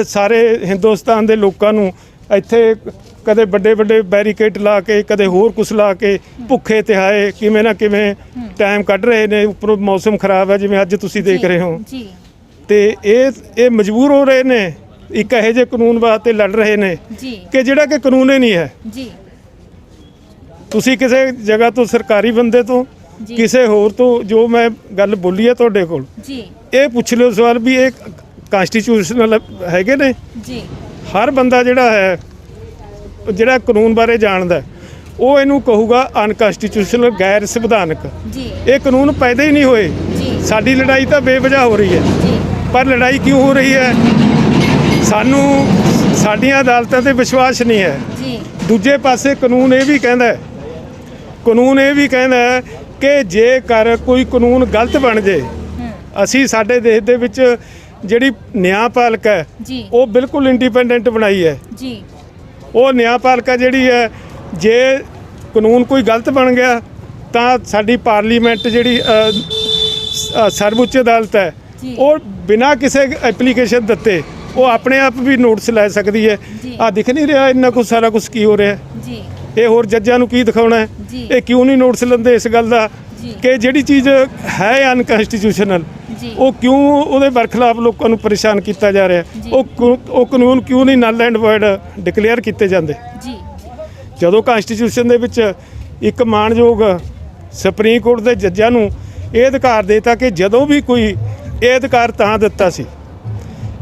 ਸਾਰੇ ਹਿੰਦੁਸਤਾਨ ਦੇ ਲੋਕਾਂ ਨੂੰ ਇੱਥੇ ਕਦੇ ਵੱਡੇ ਵੱਡੇ ਬੈਰੀਕੇਡ ਲਾ ਕੇ, ਕਦੇ ਹੋਰ ਕੁਛ ਲਾ ਕੇ ਭੁੱਖੇ ਤਿਹਾਏ ਕਿਵੇਂ ਨਾ ਕਿਵੇਂ ਟਾਈਮ ਕੱਢ ਰਹੇ ਨੇ। ਉੱਪਰੋਂ ਮੌਸਮ ਖਰਾਬ ਹੈ ਜਿਵੇਂ ਅੱਜ ਤੁਸੀਂ ਦੇਖ ਰਹੇ ਹੋ, ਤੇ ਇਹ ਮਜਬੂਰ ਹੋ ਰਹੇ ਨੇ ਇੱਕ ਇਹੋ ਜਿਹੇ ਕਾਨੂੰਨ ਵਾਸਤੇ ਲੜ ਰਹੇ ਨੇ ਕਿ ਜਿਹੜਾ ਕਿ ਕਾਨੂੰਨ ਹੀ ਨਹੀਂ ਹੈ। ਤੁਸੀਂ ਕਿਸੇ ਜਗ੍ਹਾ ਤੋਂ, ਸਰਕਾਰੀ ਬੰਦੇ ਤੋਂ, ਕਿਸੇ ਹੋਰ ਤੋਂ ਜੋ ਮੈਂ ਗੱਲ ਬੋਲੀ ਹੈ ਤੁਹਾਡੇ ਕੋਲ, ਇਹ ਪੁੱਛ ਲਿਓ ਸਵਾਲ ਵੀ ਇਹ ਕਨਸਟੀਟਿਊਸ਼ਨਲ ਹੈਗੇ ਨੇ। ਹਰ ਬੰਦਾ ਜਿਹੜਾ ਹੈ, ਜਿਹੜਾ ਕਾਨੂੰਨ ਬਾਰੇ ਜਾਣਦਾ, ਉਹ ਇਹਨੂੰ ਕਹੂਗਾ ਅਨਕਨਸਟੀਟਿਊਸ਼ਨਲ, ਗੈਰ ਸੰਵਿਧਾਨਕ। ਇਹ ਕਾਨੂੰਨ ਪੈਦਾ ਹੀ ਨਹੀਂ ਹੋਏ। ਸਾਡੀ ਲੜਾਈ ਤਾਂ ਬੇਵਜ੍ਹਾ ਹੋ ਰਹੀ ਹੈ, ਪਰ ਲੜਾਈ ਕਿਉਂ ਹੋ ਰਹੀ ਹੈ? ਸਾਨੂੰ ਸਾਡੀਆਂ ਅਦਾਲਤਾਂ ਤੇ ਵਿਸ਼ਵਾਸ ਨਹੀਂ ਹੈ। ਦੂਜੇ ਪਾਸੇ ਕਾਨੂੰਨ ਇਹ ਵੀ ਕਹਿੰਦਾ ਹੈ, ਕਾਨੂੰਨ ਇਹ ਵੀ ਕਹਿੰਦਾ ਹੈ ਕਿ ਜੇਕਰ ਕੋਈ ਕਾਨੂੰਨ ਗਲਤ ਬਣ ਜੇ, ਅਸੀਂ ਸਾਡੇ ਦੇਸ਼ ਦੇ ਵਿੱਚ ਜਿਹੜੀ ਨਿਆਂਪਾਲਿਕਾ ਹੈ ਉਹ ਬਿਲਕੁਲ ਇੰਡੀਪੈਂਡੈਂਟ ਬਣਾਈ ਹੈ ਜੀ। ਉਹ ਨਿਆਂਪਾਲਿਕਾ ਜਿਹੜੀ ਹੈ, ਜੇ ਕਾਨੂੰਨ ਕੋਈ ਗਲਤ ਬਣ ਗਿਆ ਤਾਂ ਸਾਡੀ ਪਾਰਲੀਮੈਂਟ ਜਿਹੜੀ ਸਰਵਉੱਚ ਅਦਾਲਤ ਹੈ, ਉਹ ਬਿਨਾਂ ਕਿਸੇ ਐਪਲੀਕੇਸ਼ਨ ਦਿੱਤੇ ਉਹ ਆਪਣੇ ਆਪ ਵੀ ਨੋਟਿਸ ਲੈ ਸਕਦੀ ਹੈ। ਆ ਦਿਖ ਨਹੀਂ ਰਿਹਾ ਇੰਨਾ ਕੁਛ, ਸਾਰਾ ਕੁਛ ਕੀ ਹੋ ਰਿਹਾ ਜੀ। ਇਹ ਹੋਰ ਜੱਜਾਂ ਨੂੰ ਕੀ ਦਿਖਾਉਣਾ ਹੈ? ਇਹ ਕਿਉਂ ਨਹੀਂ ਨੋਟਿਸ ਲੈਂਦੇ ਇਸ ਗੱਲ ਦਾ ਕਿ ਜਿਹੜੀ ਚੀਜ਼ ਹੈ ਅਨਕਨਸਟੀਟਿਊਸ਼ਨਲ, ਉਹ ਕਿਉਂ ਉਹਦੇ ਬਰਖਲਾਫ ਲੋਕਾਂ ਨੂੰ ਪਰੇਸ਼ਾਨ ਕੀਤਾ ਜਾ ਰਿਹਾ? ਉਹ ਕਾਨੂੰਨ ਕਿਉਂ ਨਹੀਂ ਨਲ ਐਂਡ ਵੋਇਡ ਡਿਕਲੇਅਰ ਕੀਤੇ ਜਾਂਦੇ? ਜਦੋਂ ਕਨਸਟੀਟਿਊਸ਼ਨ ਦੇ ਵਿੱਚ ਇੱਕ ਮਾਣਯੋਗ ਸੁਪਰੀਮ ਕੋਰਟ ਦੇ ਜੱਜਾਂ ਨੂੰ ਇਹ ਅਧਿਕਾਰ ਦੇਤਾ ਕਿ ਜਦੋਂ ਵੀ ਕੋਈ, ਇਹ ਅਧਿਕਾਰ ਤਾਂ ਦਿੱਤਾ ਸੀ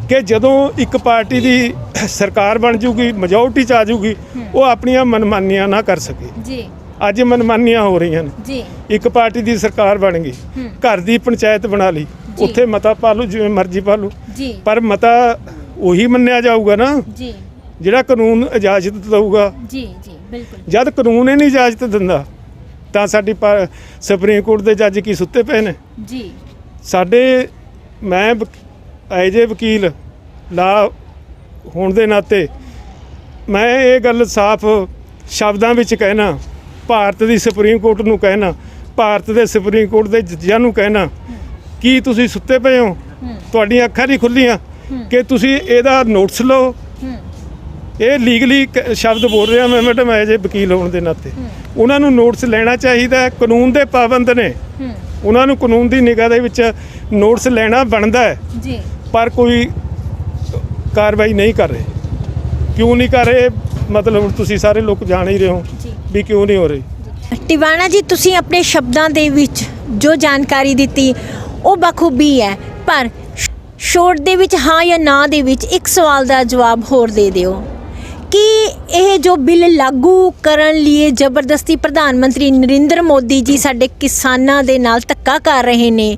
ਕਿ ਜਦੋਂ ਇੱਕ ਪਾਰਟੀ ਦੀ ਸਰਕਾਰ ਬਣ ਜੂਗੀ, ਮੈਜੋਰਟੀ 'ਚ ਆ ਜੂਗੀ, ਉਹ ਆਪਣੀਆਂ ਮਨਮਾਨੀਆਂ ਨਾ ਕਰ ਸਕੇ ਜੀ। ਅੱਜ ਮਨਮਾਨੀਆਂ ਹੋ ਰਹੀਆਂ ਨੇ। ਇੱਕ ਪਾਰਟੀ ਦੀ ਸਰਕਾਰ ਬਣ ਗਈ, ਘਰ ਦੀ ਪੰਚਾਇਤ ਬਣਾ ਲਈ, ਉੱਥੇ ਮਤਾ ਪਾ ਲਓ ਜਿਵੇਂ ਮਰਜ਼ੀ ਪਾ ਲਓ, ਪਰ ਮਤਾ ਉਹੀ ਮੰਨਿਆ ਜਾਊਗਾ ਨਾ ਜਿਹੜਾ ਕਾਨੂੰਨ ਇਜਾਜ਼ਤ ਦਊਗਾ। ਜਦ ਕਾਨੂੰਨ ਹੀ ਨਹੀਂ ਇਜਾਜ਼ਤ ਦਿੰਦਾ ਤਾਂ ਸਾਡੀ ਸੁਪਰੀਮ ਕੋਰਟ ਦੇ ਜੱਜ ਕੀ ਸੁੱਤੇ ਪਏ ਨੇ ਜੀ। ਸਾਡੇ, ਮੈਂ ਐਜ ਏ ਵਕੀਲ ਲਾ ਹੋਣ ਦੇ ਨਾਤੇ ਮੈਂ ਇਹ ਗੱਲ ਸਾਫ਼ ਸ਼ਬਦਾਂ ਵਿੱਚ ਕਹਿਣਾ, ਭਾਰਤ ਦੀ ਸੁਪਰੀਮ ਕੋਰਟ ਨੂੰ ਕਹਿਣਾ, ਭਾਰਤ ਦੇ ਸੁਪਰੀਮ ਕੋਰਟ ਦੇ ਜੱਜਾਂ ਨੂੰ ਕਹਿਣਾ, ਕੀ ਤੁਸੀਂ ਸੁੱਤੇ ਪਏ ਹੋ? ਤੁਹਾਡੀਆਂ ਅੱਖਾਂ ਨਹੀਂ ਖੁੱਲੀਆਂ ਕਿ ਤੁਸੀਂ ਇਹਦਾ ਨੋਟਿਸ ਲਓ? ਇਹ ਲੀਗਲੀ ਸ਼ਬਦ ਬੋਲ ਰਿਹਾ ਮੈਂ ਮੈਡਮ ਐਜ ਏ ਵਕੀਲ ਹੋਣ ਦੇ ਨਾਤੇ। ਉਹਨਾਂ ਨੂੰ ਨੋਟਿਸ ਲੈਣਾ ਚਾਹੀਦਾ, ਕਾਨੂੰਨ ਦੇ ਪਾਬੰਦ ਨੇ, ਉਹਨਾਂ ਨੂੰ ਕਾਨੂੰਨ ਦੀ ਨਿਗਾਹ ਦੇ ਵਿੱਚ ਨੋਟਿਸ ਲੈਣਾ ਬਣਦਾ ਹੈ ਜੀ, ਪਰ ਕੋਈ ਕਾਰਵਾਈ ਨਹੀਂ ਕਰ ਰਹੇ। ਕਿਉਂ ਨਹੀਂ ਕਰ ਰਹੇ? ਮਤਲਬ ਤੁਸੀਂ ਸਾਰੇ ਲੋਕ ਜਾਣ ਹੀ ਰਹੇ ਹੋ ਵੀ ਕਿਉਂ ਨਹੀਂ ਹੋ ਰਹੀ। ਟਿਵਾਣਾ ਜੀ, ਤੁਸੀਂ ਆਪਣੇ ਸ਼ਬਦਾਂ ਦੇ ਵਿੱਚ ਜੋ ਜਾਣਕਾਰੀ ਦਿੱਤੀ ਉਹ ਬਖੂਬੀ ਹੈ, ਪਰ ਸ਼ੋਰਟ ਦੇ ਵਿੱਚ ਹਾਂ ਜਾਂ ਨਾ ਦੇ ਵਿੱਚ ਇੱਕ ਸਵਾਲ ਦਾ ਜਵਾਬ ਹੋਰ ਦੇ ਦਿਓ ਕਿ ਇਹ ਜੋ ਬਿੱਲ ਲਾਗੂ ਕਰਨ ਲਈ ਜ਼ਬਰਦਸਤੀ ਪ੍ਰਧਾਨ ਮੰਤਰੀ ਨਰਿੰਦਰ ਮੋਦੀ ਜੀ ਸਾਡੇ ਕਿਸਾਨਾਂ ਦੇ ਨਾਲ ਧੱਕਾ ਕਰ ਰਹੇ ਨੇ,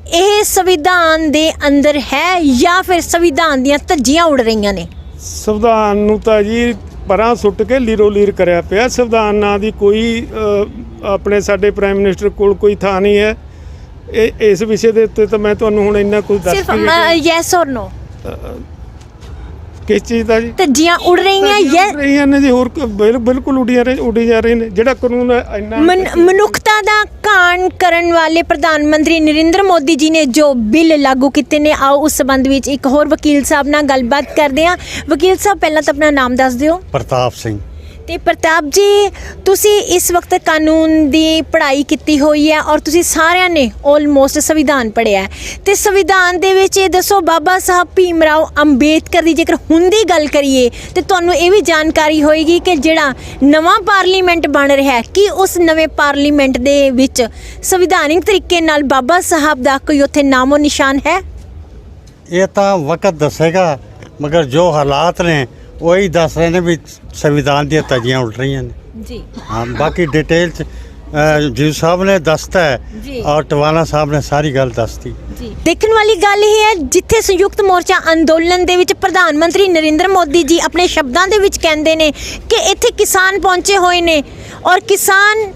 ਇਹ ਸੰਵਿਧਾਨ ਦੇ ਅੰਦਰ ਹੈ ਜਾਂ ਫਿਰ ਸੰਵਿਧਾਨ ਦੀਆਂ ਧੱਜੀਆਂ ਉੱਡ ਰਹੀਆਂ ਨੇ? ਸੰਵਿਧਾਨ ਨੂੰ ਤਾਂ ਜੀ ਪਰਾਂ ਸੁੱਟ ਕੇ ਲੀਰੋ ਲੀਰ ਕਰਿਆ ਪਿਆ। ਸੰਵਿਧਾਨ ਨਾਂ ਦੀ ਕੋਈ ਆਪਣੇ ਸਾਡੇ ਪ੍ਰਾਈਮ ਮਿਨਿਸਟਰ ਕੋਲ ਕੋਈ ਥਾਂ ਨਹੀਂ ਹੈ। ਇਹ ਇਸ ਵਿਸ਼ੇ ਦੇ ਉੱਤੇ ਤਾਂ ਮੈਂ ਤੁਹਾਨੂੰ ਹੁਣ ਇੰਨਾ ਕੁਝ ਦੱਸ ਸਿਰਫ ਕੇ ਯੈਸ ਔਰ ਨੋ ਕਿਸ ਚੀਜ਼ ਦਾ ਜੀ ਧੱਜੀਆਂ ਉੱਡ ਰਹੀਆਂ ਉੱਡ ਰਹੀਆਂ ਨੇ ਜੀ। ਹੋਰ ਬਿਲਕੁਲ ਉੱਡੀ ਜਾ ਰਹੇ ਨੇ। ਜਿਹੜਾ ਕਾਨੂੰਨ ਹੈ ਇੰਨਾ ਮਨੁੱਖਤਾ ਦਾ ਘਾਣ ਕਰਨ ਵਾਲੇ ਪ੍ਰਧਾਨ ਮੰਤਰੀ ਨਰਿੰਦਰ ਮੋਦੀ ਜੀ ਨੇ ਜੋ ਬਿੱਲ ਲਾਗੂ ਕੀਤੇ ਨੇ, ਆਓ ਉਸ ਸੰਬੰਧ ਵਿੱਚ ਇੱਕ ਹੋਰ ਵਕੀਲ ਸਾਹਿਬ ਨਾਲ ਗੱਲਬਾਤ ਕਰਦੇ ਹਾਂ। ਵਕੀਲ ਸਾਹਿਬ ਪਹਿਲਾਂ ਤਾਂ ਆਪਣਾ ਨਾਮ ਦੱਸ ਦਿਓ। ਪ੍ਰਤਾਪ ਸਿੰਘ। ਤੇ ਪ੍ਰਤਾਪ ਜੀ, ਤੁਸੀਂ ਇਸ ਵਕਤ ਕਾਨੂੰਨ ਦੀ ਪੜ੍ਹਾਈ ਕੀਤੀ ਹੋਈ ਹੈ ਔਰ ਤੁਸੀਂ ਸਾਰਿਆਂ ਨੇ ਆਲਮੋਸਟ ਸੰਵਿਧਾਨ ਪੜ੍ਹਿਆ ਹੈ, ਤੇ ਸੰਵਿਧਾਨ ਦੇ ਵਿੱਚ ਇਹ ਦੱਸੋ ਬਾਬਾ ਸਾਹਿਬ ਭੀਮ ਰਾਓ ਅੰਬੇਦਕਰ ਦੀ ਜੇਕਰ ਹੁਣ ਦੀ ਗੱਲ ਕਰੀਏ ਤੇ ਤੁਹਾਨੂੰ ਇਹ ਵੀ ਜਾਣਕਾਰੀ ਹੋਏਗੀ ਕਿ ਜਿਹੜਾ ਨਵਾਂ ਪਾਰਲੀਮੈਂਟ ਬਣ ਰਿਹਾ ਹੈ, ਕਿ ਉਸ ਨਵੇਂ ਪਾਰਲੀਮੈਂਟ ਦੇ ਵਿੱਚ ਸੰਵਿਧਾਨਿਕ ਤਰੀਕੇ ਨਾਲ ਬਾਬਾ ਸਾਹਿਬ ਦਾ ਕੋਈ ਉੱਥੇ ਨਾਮੋ ਨਿਸ਼ਾਨ ਹੈ? ਇਹ ਤਾਂ ਵਕਤ ਦੱਸੇਗਾ, ਮਗਰ ਜੋ ਹਾਲਾਤ ਨੇ ਉਹੀ ਦੱਸ ਰਹੇ ਨੇ ਵੀ ਸੰਵਿਧਾਨ ਦੀਆਂ ਧੱਜੀਆਂ ਉੱਡ ਰਹੀਆਂ ਨੇ ਜੀ। ਹਾਂ, ਬਾਕੀ ਡਿਟੇਲ ਚ ਜੀ ਸਾਹਿਬ ਨੇ ਦੱਸਤਾ ਹੈ ਔਰ ਟਵਾਣਾ ਸਾਹਿਬ ਨੇ ਸਾਰੀ ਗੱਲ ਦੱਸਤੀ ਜੀ। ਦੇਖਣ ਵਾਲੀ ਗੱਲ ਇਹ ਹੈ, ਜਿੱਥੇ ਸੰਯੁਕਤ ਮੋਰਚਾ ਅੰਦੋਲਨ ਦੇ ਵਿੱਚ ਪ੍ਰਧਾਨ ਮੰਤਰੀ ਨਰਿੰਦਰ ਮੋਦੀ ਜੀ ਆਪਣੇ ਸ਼ਬਦਾਂ ਦੇ ਵਿੱਚ ਕਹਿੰਦੇ ਨੇ ਕਿ ਇੱਥੇ ਕਿਸਾਨ ਪਹੁੰਚੇ ਹੋਏ ਨੇ ਔਰ ਕਿਸਾਨ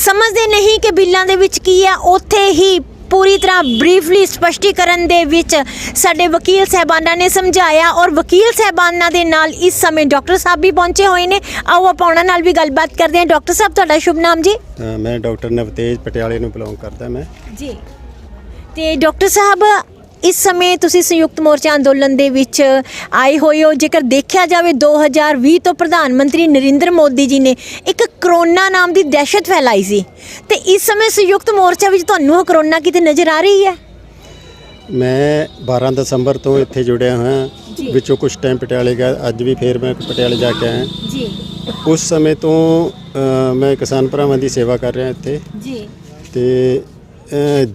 ਸਮਝਦੇ ਨਹੀਂ ਕਿ ਬਿੱਲਾਂ ਦੇ ਵਿੱਚ ਕੀ ਹੈ, ਉੱਥੇ ਹੀ ਪੂਰੀ ਤਰ੍ਹਾਂ ਬਰੀਫਲੀ ਸਪਸ਼ਟੀਕਰਨ ਦੇ ਵਿੱਚ ਸਾਡੇ ਵਕੀਲ ਸਾਹਿਬਾਨਾਂ ਨੇ ਸਮਝਾਇਆ ਔਰ ਵਕੀਲ ਸਾਹਿਬਾਨਾਂ ਦੇ ਨਾਲ ਇਸ ਸਮੇਂ ਡਾਕਟਰ ਸਾਹਿਬ ਵੀ ਪਹੁੰਚੇ ਹੋਏ ਨੇ। ਆਓ ਆਪਾਂ ਉਹਨਾਂ ਨਾਲ ਵੀ ਗੱਲਬਾਤ ਕਰਦੇ ਹਾਂ। ਡਾਕਟਰ ਸਾਹਿਬ, ਤੁਹਾਡਾ ਸ਼ੁਭ ਨਾਮ ਜੀ? ਮੈਂ ਡਾਕਟਰ ਨਵਤੇਜ ਪਟਿਆਲੇ ਨੂੰ ਬਿਲੋਂਗ ਕਰਦਾ ਮੈਂ ਜੀ। ਤੇ ਡਾਕਟਰ ਸਾਹਿਬ, ਇਸ ਸਮੇਂ ਤੁਸੀਂ ਸੰਯੁਕਤ ਮੋਰਚਾ ਅੰਦੋਲਨ ਦੇ ਵਿੱਚ ਆਏ ਹੋਏ ਹੋ। ਜੇਕਰ ਦੇਖਿਆ ਜਾਵੇ 2020 ਤੋਂ ਪ੍ਰਧਾਨ ਮੰਤਰੀ ਨਰਿੰਦਰ ਮੋਦੀ ਜੀ ਨੇ ਇੱਕ ਕਰੋਨਾ ਨਾਮ ਦੀ ਦਹਿਸ਼ਤ ਫੈਲਾਈ ਸੀ, ਤੇ ਇਸ ਸਮੇਂ ਸੰਯੁਕਤ ਮੋਰਚਾ ਵਿੱਚ ਤੁਹਾਨੂੰ ਕਰੋਨਾ ਕਿਤੇ ਨਜ਼ਰ ਆ ਰਹੀ ਹੈ? ਮੈਂ 12 ਦਸੰਬਰ ਤੋਂ ਇੱਥੇ ਜੁੜਿਆ ਹੋਇਆ, ਵਿੱਚੋਂ ਕੁਝ ਟਾਈਮ ਪਟਿਆਲੇ ਗਿਆ, ਅੱਜ ਵੀ ਫੇਰ ਮੈਂ ਪਟਿਆਲੇ ਜਾ ਕੇ ਆਇਆ ਜੀ। ਉਸ ਸਮੇਂ ਤੋਂ ਮੈਂ ਕਿਸਾਨ ਭਰਾਵਾਂ ਦੀ ਸੇਵਾ ਕਰ ਰਿਹਾ ਇੱਥੇ ਜੀ। ਤੇ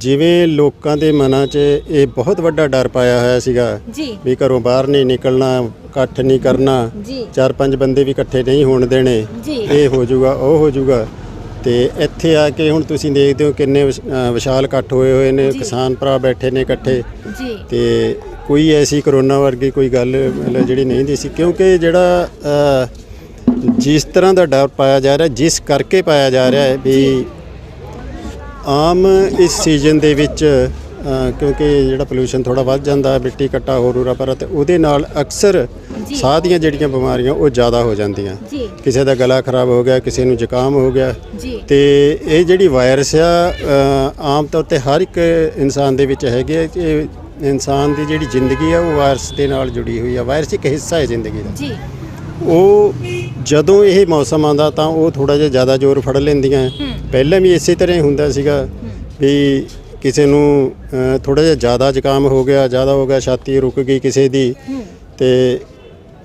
ਜਿਵੇਂ ਲੋਕਾਂ ਦੇ ਮਨਾਂ 'ਚ ਇਹ ਬਹੁਤ ਵੱਡਾ ਡਰ ਪਾਇਆ ਹੋਇਆ ਸੀਗਾ ਜੀ। ਵੀ ਘਰੋਂ ਬਾਹਰ ਨਹੀਂ ਨਿਕਲਣਾ, ਇਕੱਠ ਨਹੀਂ ਕਰਨਾ, ਜੀ। 4-5 ਬੰਦੇ ਵੀ ਇਕੱਠੇ ਨਹੀਂ ਹੋਣ ਦੇਣੇ, ਜੀ। ਇਹ ਹੋ ਜਾਊਗਾ ਉਹ ਹੋ ਜਾਊਗਾ। ਤੇ ਇੱਥੇ ਆ ਕੇ ਹੁਣ ਤੁਸੀਂ ਦੇਖਦੇ ਹੋ ਕਿੰਨੇ ਵਿਸ਼ਾਲ ਇਕੱਠ ਹੋਏ ਨੇ, ਕਿਸਾਨ ਭਰਾ ਬੈਠੇ ਨੇ ਇਕੱਠੇ ਜੀ। ਤੇ ਕੋਈ ਐਸੀ ਕਰੋਨਾ ਵਰਗੀ ਕੋਈ ਗੱਲ ਮਤਲਬ ਜਿਹੜੀ ਨਹੀਂ ਦੀ ਸੀ, ਕਿਉਂਕਿ ਜਿਹੜਾ ਜਿਸ ਤਰ੍ਹਾਂ ਦਾ ਡਰ ਪਾਇਆ ਜਾ ਰਿਹਾ, ਜਿਸ ਕਰਕੇ ਪਾਇਆ ਜਾ ਰਿਹਾ ਹੈ ਵੀ ਆਮ ਇਸ ਸੀਜ਼ਨ ਦੇ ਵਿੱਚ ਕਿਉਂਕਿ ਜਿਹੜਾ ਪੋਲੂਸ਼ਨ ਥੋੜਾ ਵੱਧ ਜਾਂਦਾ, ਮਿੱਟੀ ਕੱਟਾ ਹੋਰ ਉਰਾ ਪਰ, ਤੇ ਉਹਦੇ ਨਾਲ ਅਕਸਰ ਸਾਹ ਦੀਆਂ ਜਿਹੜੀਆਂ ਬਿਮਾਰੀਆਂ ਉਹ ਜ਼ਿਆਦਾ ਹੋ ਜਾਂਦੀਆਂ। ਕਿਸੇ ਦਾ ਗਲਾ ਖਰਾਬ ਹੋ ਗਿਆ, ਕਿਸੇ ਨੂੰ ਜ਼ੁਕਾਮ ਹੋ ਗਿਆ, ਤੇ ਇਹ ਜਿਹੜੀ ਵਾਇਰਸ ਆ ਆਮ ਤੌਰ ਤੇ ਹਰ ਇੱਕ ਇਨਸਾਨ ਦੇ ਵਿੱਚ ਹੈਗੇ ਆ ਕਿ ਇਨਸਾਨ ਦੀ ਜਿਹੜੀ ਜ਼ਿੰਦਗੀ ਆ ਉਹ ਵਾਇਰਸ ਦੇ ਨਾਲ ਜੁੜੀ ਹੋਈ ਆ। ਵਾਇਰਸ ਇੱਕ ਹਿੱਸਾ ਹੈ ਜ਼ਿੰਦਗੀ ਦਾ। ਉਹ ਜਦੋਂ ਇਹ ਮੌਸਮ ਆਉਂਦਾ ਤਾਂ ਉਹ ਥੋੜਾ ਜਿਹਾ ਜ਼ਿਆਦਾ ਜ਼ੋਰ ਫੜ ਲੈਂਦੀਆਂ। ਪਹਿਲਾਂ ਵੀ ਇਸੇ ਤਰ੍ਹਾਂ ਹੀ ਹੁੰਦਾ ਸੀਗਾ ਵੀ ਕਿਸੇ ਨੂੰ ਥੋੜਾ ਜਿਹਾ ਜ਼ਿਆਦਾ ਜ਼ੁਕਾਮ ਹੋ ਗਿਆ, ਜ਼ਿਆਦਾ ਹੋ ਗਿਆ, ਛਾਤੀ ਰੁਕ ਗਈ ਕਿਸੇ ਦੀ, ਤੇ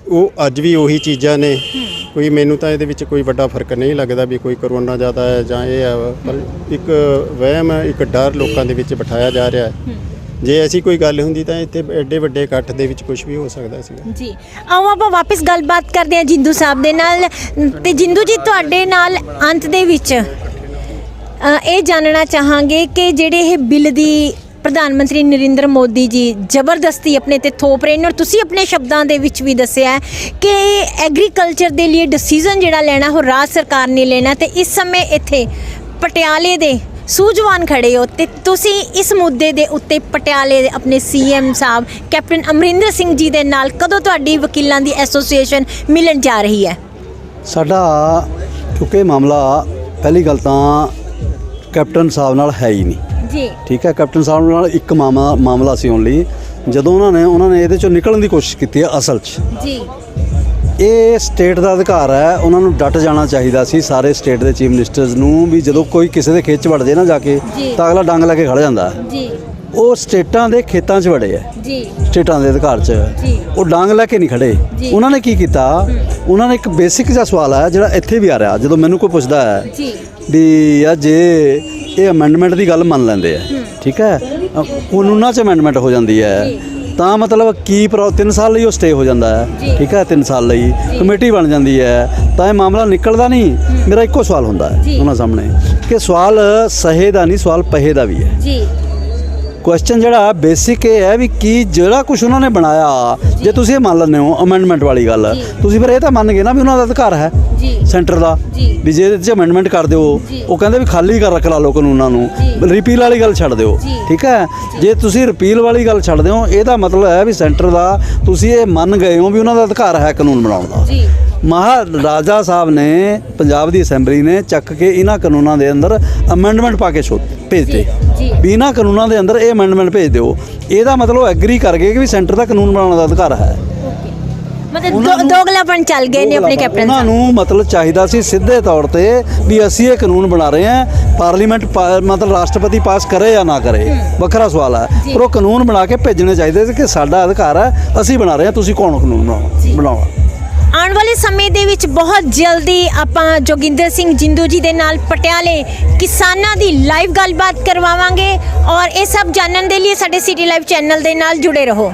ਉਹ ਅੱਜ ਵੀ ਉਹੀ ਚੀਜ਼ਾਂ ਨੇ। ਕੋਈ ਮੈਨੂੰ ਤਾਂ ਇਹਦੇ ਵਿੱਚ ਕੋਈ ਵੱਡਾ ਫਰਕ ਨਹੀਂ ਲੱਗਦਾ ਵੀ ਕੋਈ ਕਰੋਨਾ ਜ਼ਿਆਦਾ ਹੈ ਜਾਂ ਇਹ ਹੈ, ਪਰ ਇੱਕ ਵਹਿਮ, ਇੱਕ ਡਰ ਲੋਕਾਂ ਦੇ ਵਿੱਚ ਬਿਠਾਇਆ ਜਾ ਰਿਹਾ ਹੈ। ਜੇ ਐਸੀ ਕੋਈ ਗੱਲ ਹੁੰਦੀ ਤਾਂ ਇੱਥੇ ਐਡੇ ਵੱਡੇ ਇਕੱਠ ਦੇ ਵਿੱਚ ਕੁਝ ਵੀ ਹੋ ਸਕਦਾ ਸੀਗਾ ਜੀ। ਆਓ ਆਪਾਂ ਵਾਪਸ ਗੱਲਬਾਤ ਕਰਦੇ ਹਾਂ ਜਿੰਦੂ ਸਾਹਿਬ ਦੇ ਨਾਲ। ਤੇ ਜਿੰਦੂ ਜੀ, ਤੁਹਾਡੇ ਨਾਲ ਅੰਤ ਦੇ ਵਿੱਚ ਇਹ ਜਾਣਨਾ ਚਾਹਾਂਗੇ ਕਿ ਜਿਹੜੇ ਇਹ ਬਿੱਲ ਦੀ ਪ੍ਰਧਾਨ ਮੰਤਰੀ ਨਰਿੰਦਰ ਮੋਦੀ ਜੀ ਜ਼ਬਰਦਸਤੀ ਆਪਣੇ ਤੇ ਥੋਪ ਰਹੇ ਨੇ, ਔਰ ਤੁਸੀਂ ਆਪਣੇ ਸ਼ਬਦਾਂ ਦੇ ਵਿੱਚ ਵੀ ਦੱਸਿਆ ਕਿ ਐਗਰੀਕਲਚਰ ਦੇ ਲਈ ਡਿਸੀਜਨ ਜਿਹੜਾ ਲੈਣਾ ਉਹ ਰਾਜ ਸਰਕਾਰ ਨੇ ਲੈਣਾ, ਤੇ ਇਸ ਸਮੇਂ ਇੱਥੇ ਪਟਿਆਲੇ ਦੇ ਸੂਝਵਾਨ ਖੜੇ ਹੋ, ਤੇ ਤੁਸੀਂ ਇਸ ਮੁੱਦੇ ਦੇ ਉੱਤੇ ਪਟਿਆਲੇ ਦੇ ਆਪਣੇ ਸੀਐਮ ਸਾਹਿਬ ਕੈਪਟਨ ਅਮਰਿੰਦਰ ਸਿੰਘ ਜੀ ਦੇ ਨਾਲ ਕਦੋਂ ਤੁਹਾਡੀ ਵਕੀਲਾਂ ਦੀ ਐਸੋਸੀਏਸ਼ਨ ਮਿਲਣ ਜਾ ਰਹੀ ਹੈ? ਸਾਡਾ ਕਿਉਂਕਿ ਮਾਮਲਾ ਪਹਿਲੀ ਗੱਲ ਤਾਂ ਕੈਪਟਨ ਸਾਹਿਬ ਨਾਲ ਹੈ ਹੀ ਨਹੀਂ ਜੀ। ਠੀਕ ਹੈ, ਕੈਪਟਨ ਸਾਹਿਬ ਨਾਲ ਇੱਕ ਮਾਮਲਾ ਸੀ ਓਨਲੀ, ਜਦੋਂ ਉਹਨਾਂ ਨੇ ਇਹਦੇ ਚੋਂ ਨਿਕਲਣ ਦੀ ਕੋਸ਼ਿਸ਼ ਕੀਤੀ ਹੈ। ਅਸਲ 'ਚ ਜੀ ਇਹ ਸਟੇਟ ਦਾ ਅਧਿਕਾਰ ਹੈ, ਉਹਨਾਂ ਨੂੰ ਡਟ ਜਾਣਾ ਚਾਹੀਦਾ ਸੀ ਸਾਰੇ ਸਟੇਟ ਦੇ ਚੀਫ ਮਿਨਿਸਟਰਸ ਨੂੰ ਵੀ ਜਦੋਂ ਕੋਈ ਕਿਸੇ ਦੇ ਖੇਤ 'ਚ ਵੜ ਜੇ ਨਾ ਜਾ ਕੇ ਤਾਂ ਅਗਲਾ ਡੰਗ ਲੈ ਕੇ ਖੜ ਜਾਂਦਾ ਜੀ। ਉਹ ਸਟੇਟਾਂ ਦੇ ਖੇਤਾਂ 'ਚ ਵੜੇ ਹੈ ਜੀ, ਸਟੇਟਾਂ ਦੇ ਅਧਿਕਾਰ 'ਚ, ਉਹ ਡੰਗ ਲੈ ਕੇ ਨਹੀਂ ਖੜੇ। ਉਹਨਾਂ ਨੇ ਕੀ ਕੀਤਾ, ਉਹਨਾਂ ਨੇ ਇੱਕ ਬੇਸਿਕ ਜਿਹਾ ਸਵਾਲ ਹੈ ਜਿਹੜਾ ਇੱਥੇ ਵੀ ਆ ਰਿਹਾ, ਜਦੋਂ ਮੈਨੂੰ ਕੋਈ ਪੁੱਛਦਾ ਹੈ ਵੀ ਯਾਰ ਜੇ ਇਹ ਅਮੈਂਡਮੈਂਟ ਦੀ ਗੱਲ ਮੰਨ ਲੈਂਦੇ ਆ, ਠੀਕ ਹੈ, ਕਾਨੂੰਨਾਂ 'ਚ ਅਮੈਂਡਮੈਂਟ ਹੋ ਜਾਂਦੀ ਹੈ ਤਾਂ ਮਤਲਬ ਕੀ 3 ਸਾਲ ਲਈ ਉਹ ਸਟੇ ਹੋ ਜਾਂਦਾ ਹੈ, ਠੀਕ ਹੈ, 3 ਸਾਲ ਲਈ ਕਮੇਟੀ ਬਣ ਜਾਂਦੀ ਹੈ ਤਾਂ ਇਹ ਮਾਮਲਾ ਨਿਕਲਦਾ ਨਹੀਂ। ਮੇਰਾ ਇੱਕੋ ਸਵਾਲ ਹੁੰਦਾ ਹੈ ਉਹਨਾਂ ਸਾਹਮਣੇ ਕਿ ਸਵਾਲ ਸਹੇ ਦਾ ਨਹੀਂ, ਸਵਾਲ ਪਹੇ ਦਾ ਵੀ ਹੈ। ਕੁਐਸਚਨ ਜਿਹੜਾ ਬੇਸਿਕ ਇਹ ਹੈ ਵੀ ਕੀ ਜਿਹੜਾ ਕੁਝ ਉਹਨਾਂ ਨੇ ਬਣਾਇਆ, ਜੇ ਤੁਸੀਂ ਇਹ ਮੰਨ ਲੈਂਦੇ ਹੋ ਅਮੈਂਡਮੈਂਟ ਵਾਲੀ ਗੱਲ, ਤੁਸੀਂ ਫਿਰ ਇਹ ਤਾਂ ਮੰਨ ਗਏ ਨਾ ਵੀ ਉਹਨਾਂ ਦਾ ਅਧਿਕਾਰ ਹੈ ਸੈਂਟਰ ਦਾ, ਵੀ ਜੇ ਇਹਦੇ 'ਚ ਅਮੈਂਡਮੈਂਟ ਕਰ ਦਿਓ, ਉਹ ਕਹਿੰਦੇ ਵੀ ਖਾਲੀ ਕਰ ਕਰਾ ਲਓ ਕਾਨੂੰਨਾਂ ਨੂੰ, ਰਿਪੀਲ ਵਾਲੀ ਗੱਲ ਛੱਡ ਦਿਓ, ਠੀਕ ਹੈ। ਜੇ ਤੁਸੀਂ ਰਿਪੀਲ ਵਾਲੀ ਗੱਲ ਛੱਡ ਦਿਓ, ਇਹਦਾ ਮਤਲਬ ਹੈ ਵੀ ਸੈਂਟਰ ਦਾ ਤੁਸੀਂ ਇਹ ਮੰਨ ਗਏ ਹੋ ਵੀ ਉਹਨਾਂ ਦਾ ਅਧਿਕਾਰ ਹੈ ਕਾਨੂੰਨ ਬਣਾਉਣ ਦਾ। ਮਹਾਰਾਜਾ ਸਾਹਿਬ ਨੇ, ਪੰਜਾਬ ਦੀ ਅਸੈਂਬਲੀ ਨੇ ਚੱਕ ਕੇ ਇਹਨਾਂ ਕਾਨੂੰਨਾਂ ਦੇ ਅੰਦਰ ਅਮੈਂਡਮੈਂਟ ਪਾ ਕੇ ਭੇਜਦੇ ਵੀ ਇਹਨਾਂ ਕਾਨੂੰਨਾਂ ਦੇ ਅੰਦਰ ਇਹ ਅਮੈਂਡਮੈਂਟ ਭੇਜ ਦਿਓ। ਇਹਦਾ ਮਤਲਬ ਐਗਰੀ ਕਰ ਗਏ ਕਿ ਵੀ ਸੈਂਟਰ ਦਾ ਕਾਨੂੰਨ ਬਣਾਉਣ ਦਾ ਅਧਿਕਾਰ ਹੈ। ਮਤਲਬ ਦੋਗਲਾਪਨ ਚੱਲ ਗਏ ਨੇ ਆਪਣੇ ਕੈਪਟਨ ਉਹਨਾਂ ਨੂੰ ਮਤਲਬ ਚਾਹੀਦਾ ਸੀ ਸਿੱਧੇ ਤੌਰ ਤੇ ਵੀ ਅਸੀਂ ਇਹ ਕਾਨੂੰਨ ਬਣਾ ਰਹੇ ਹਾਂ, ਪਾਰਲੀਮੈਂਟ ਮਤਲਬ ਰਾਸ਼ਟਰਪਤੀ ਪਾਸ ਕਰੇ ਜਾਂ ਨਾ ਕਰੇ ਵੱਖਰਾ ਸਵਾਲ ਹੈ, ਪਰ ਉਹ ਕਾਨੂੰਨ ਬਣਾ ਕੇ ਭੇਜਣੇ ਚਾਹੀਦੇ ਸੀ ਕਿ ਸਾਡਾ ਅਧਿਕਾਰ ਹੈ, ਅਸੀਂ ਬਣਾ ਰਹੇ ਹਾਂ, ਤੁਸੀਂ ਕੌਣ ਕਾਨੂੰਨ ਬਣਾਉਣਾ। ਆਉਣ ਵਾਲੇ ਸਮੇਂ ਦੇ ਵਿੱਚ ਬਹੁਤ ਜਲਦੀ ਆਪਾਂ ਜੋਗਿੰਦਰ ਸਿੰਘ ਜਿੰਦੂ ਜੀ ਦੇ ਨਾਲ ਪਟਿਆਲੇ ਕਿਸਾਨਾਂ ਦੀ ਲਾਈਵ ਗੱਲਬਾਤ ਕਰਵਾਵਾਂਗੇ, ਔਰ ਇਹ ਸਭ ਜਾਣਨ ਦੇ ਲਈ ਸਾਡੇ ਸਿਟੀ ਲਾਈਵ ਚੈਨਲ ਦੇ ਨਾਲ ਜੁੜੇ ਰਹੋ।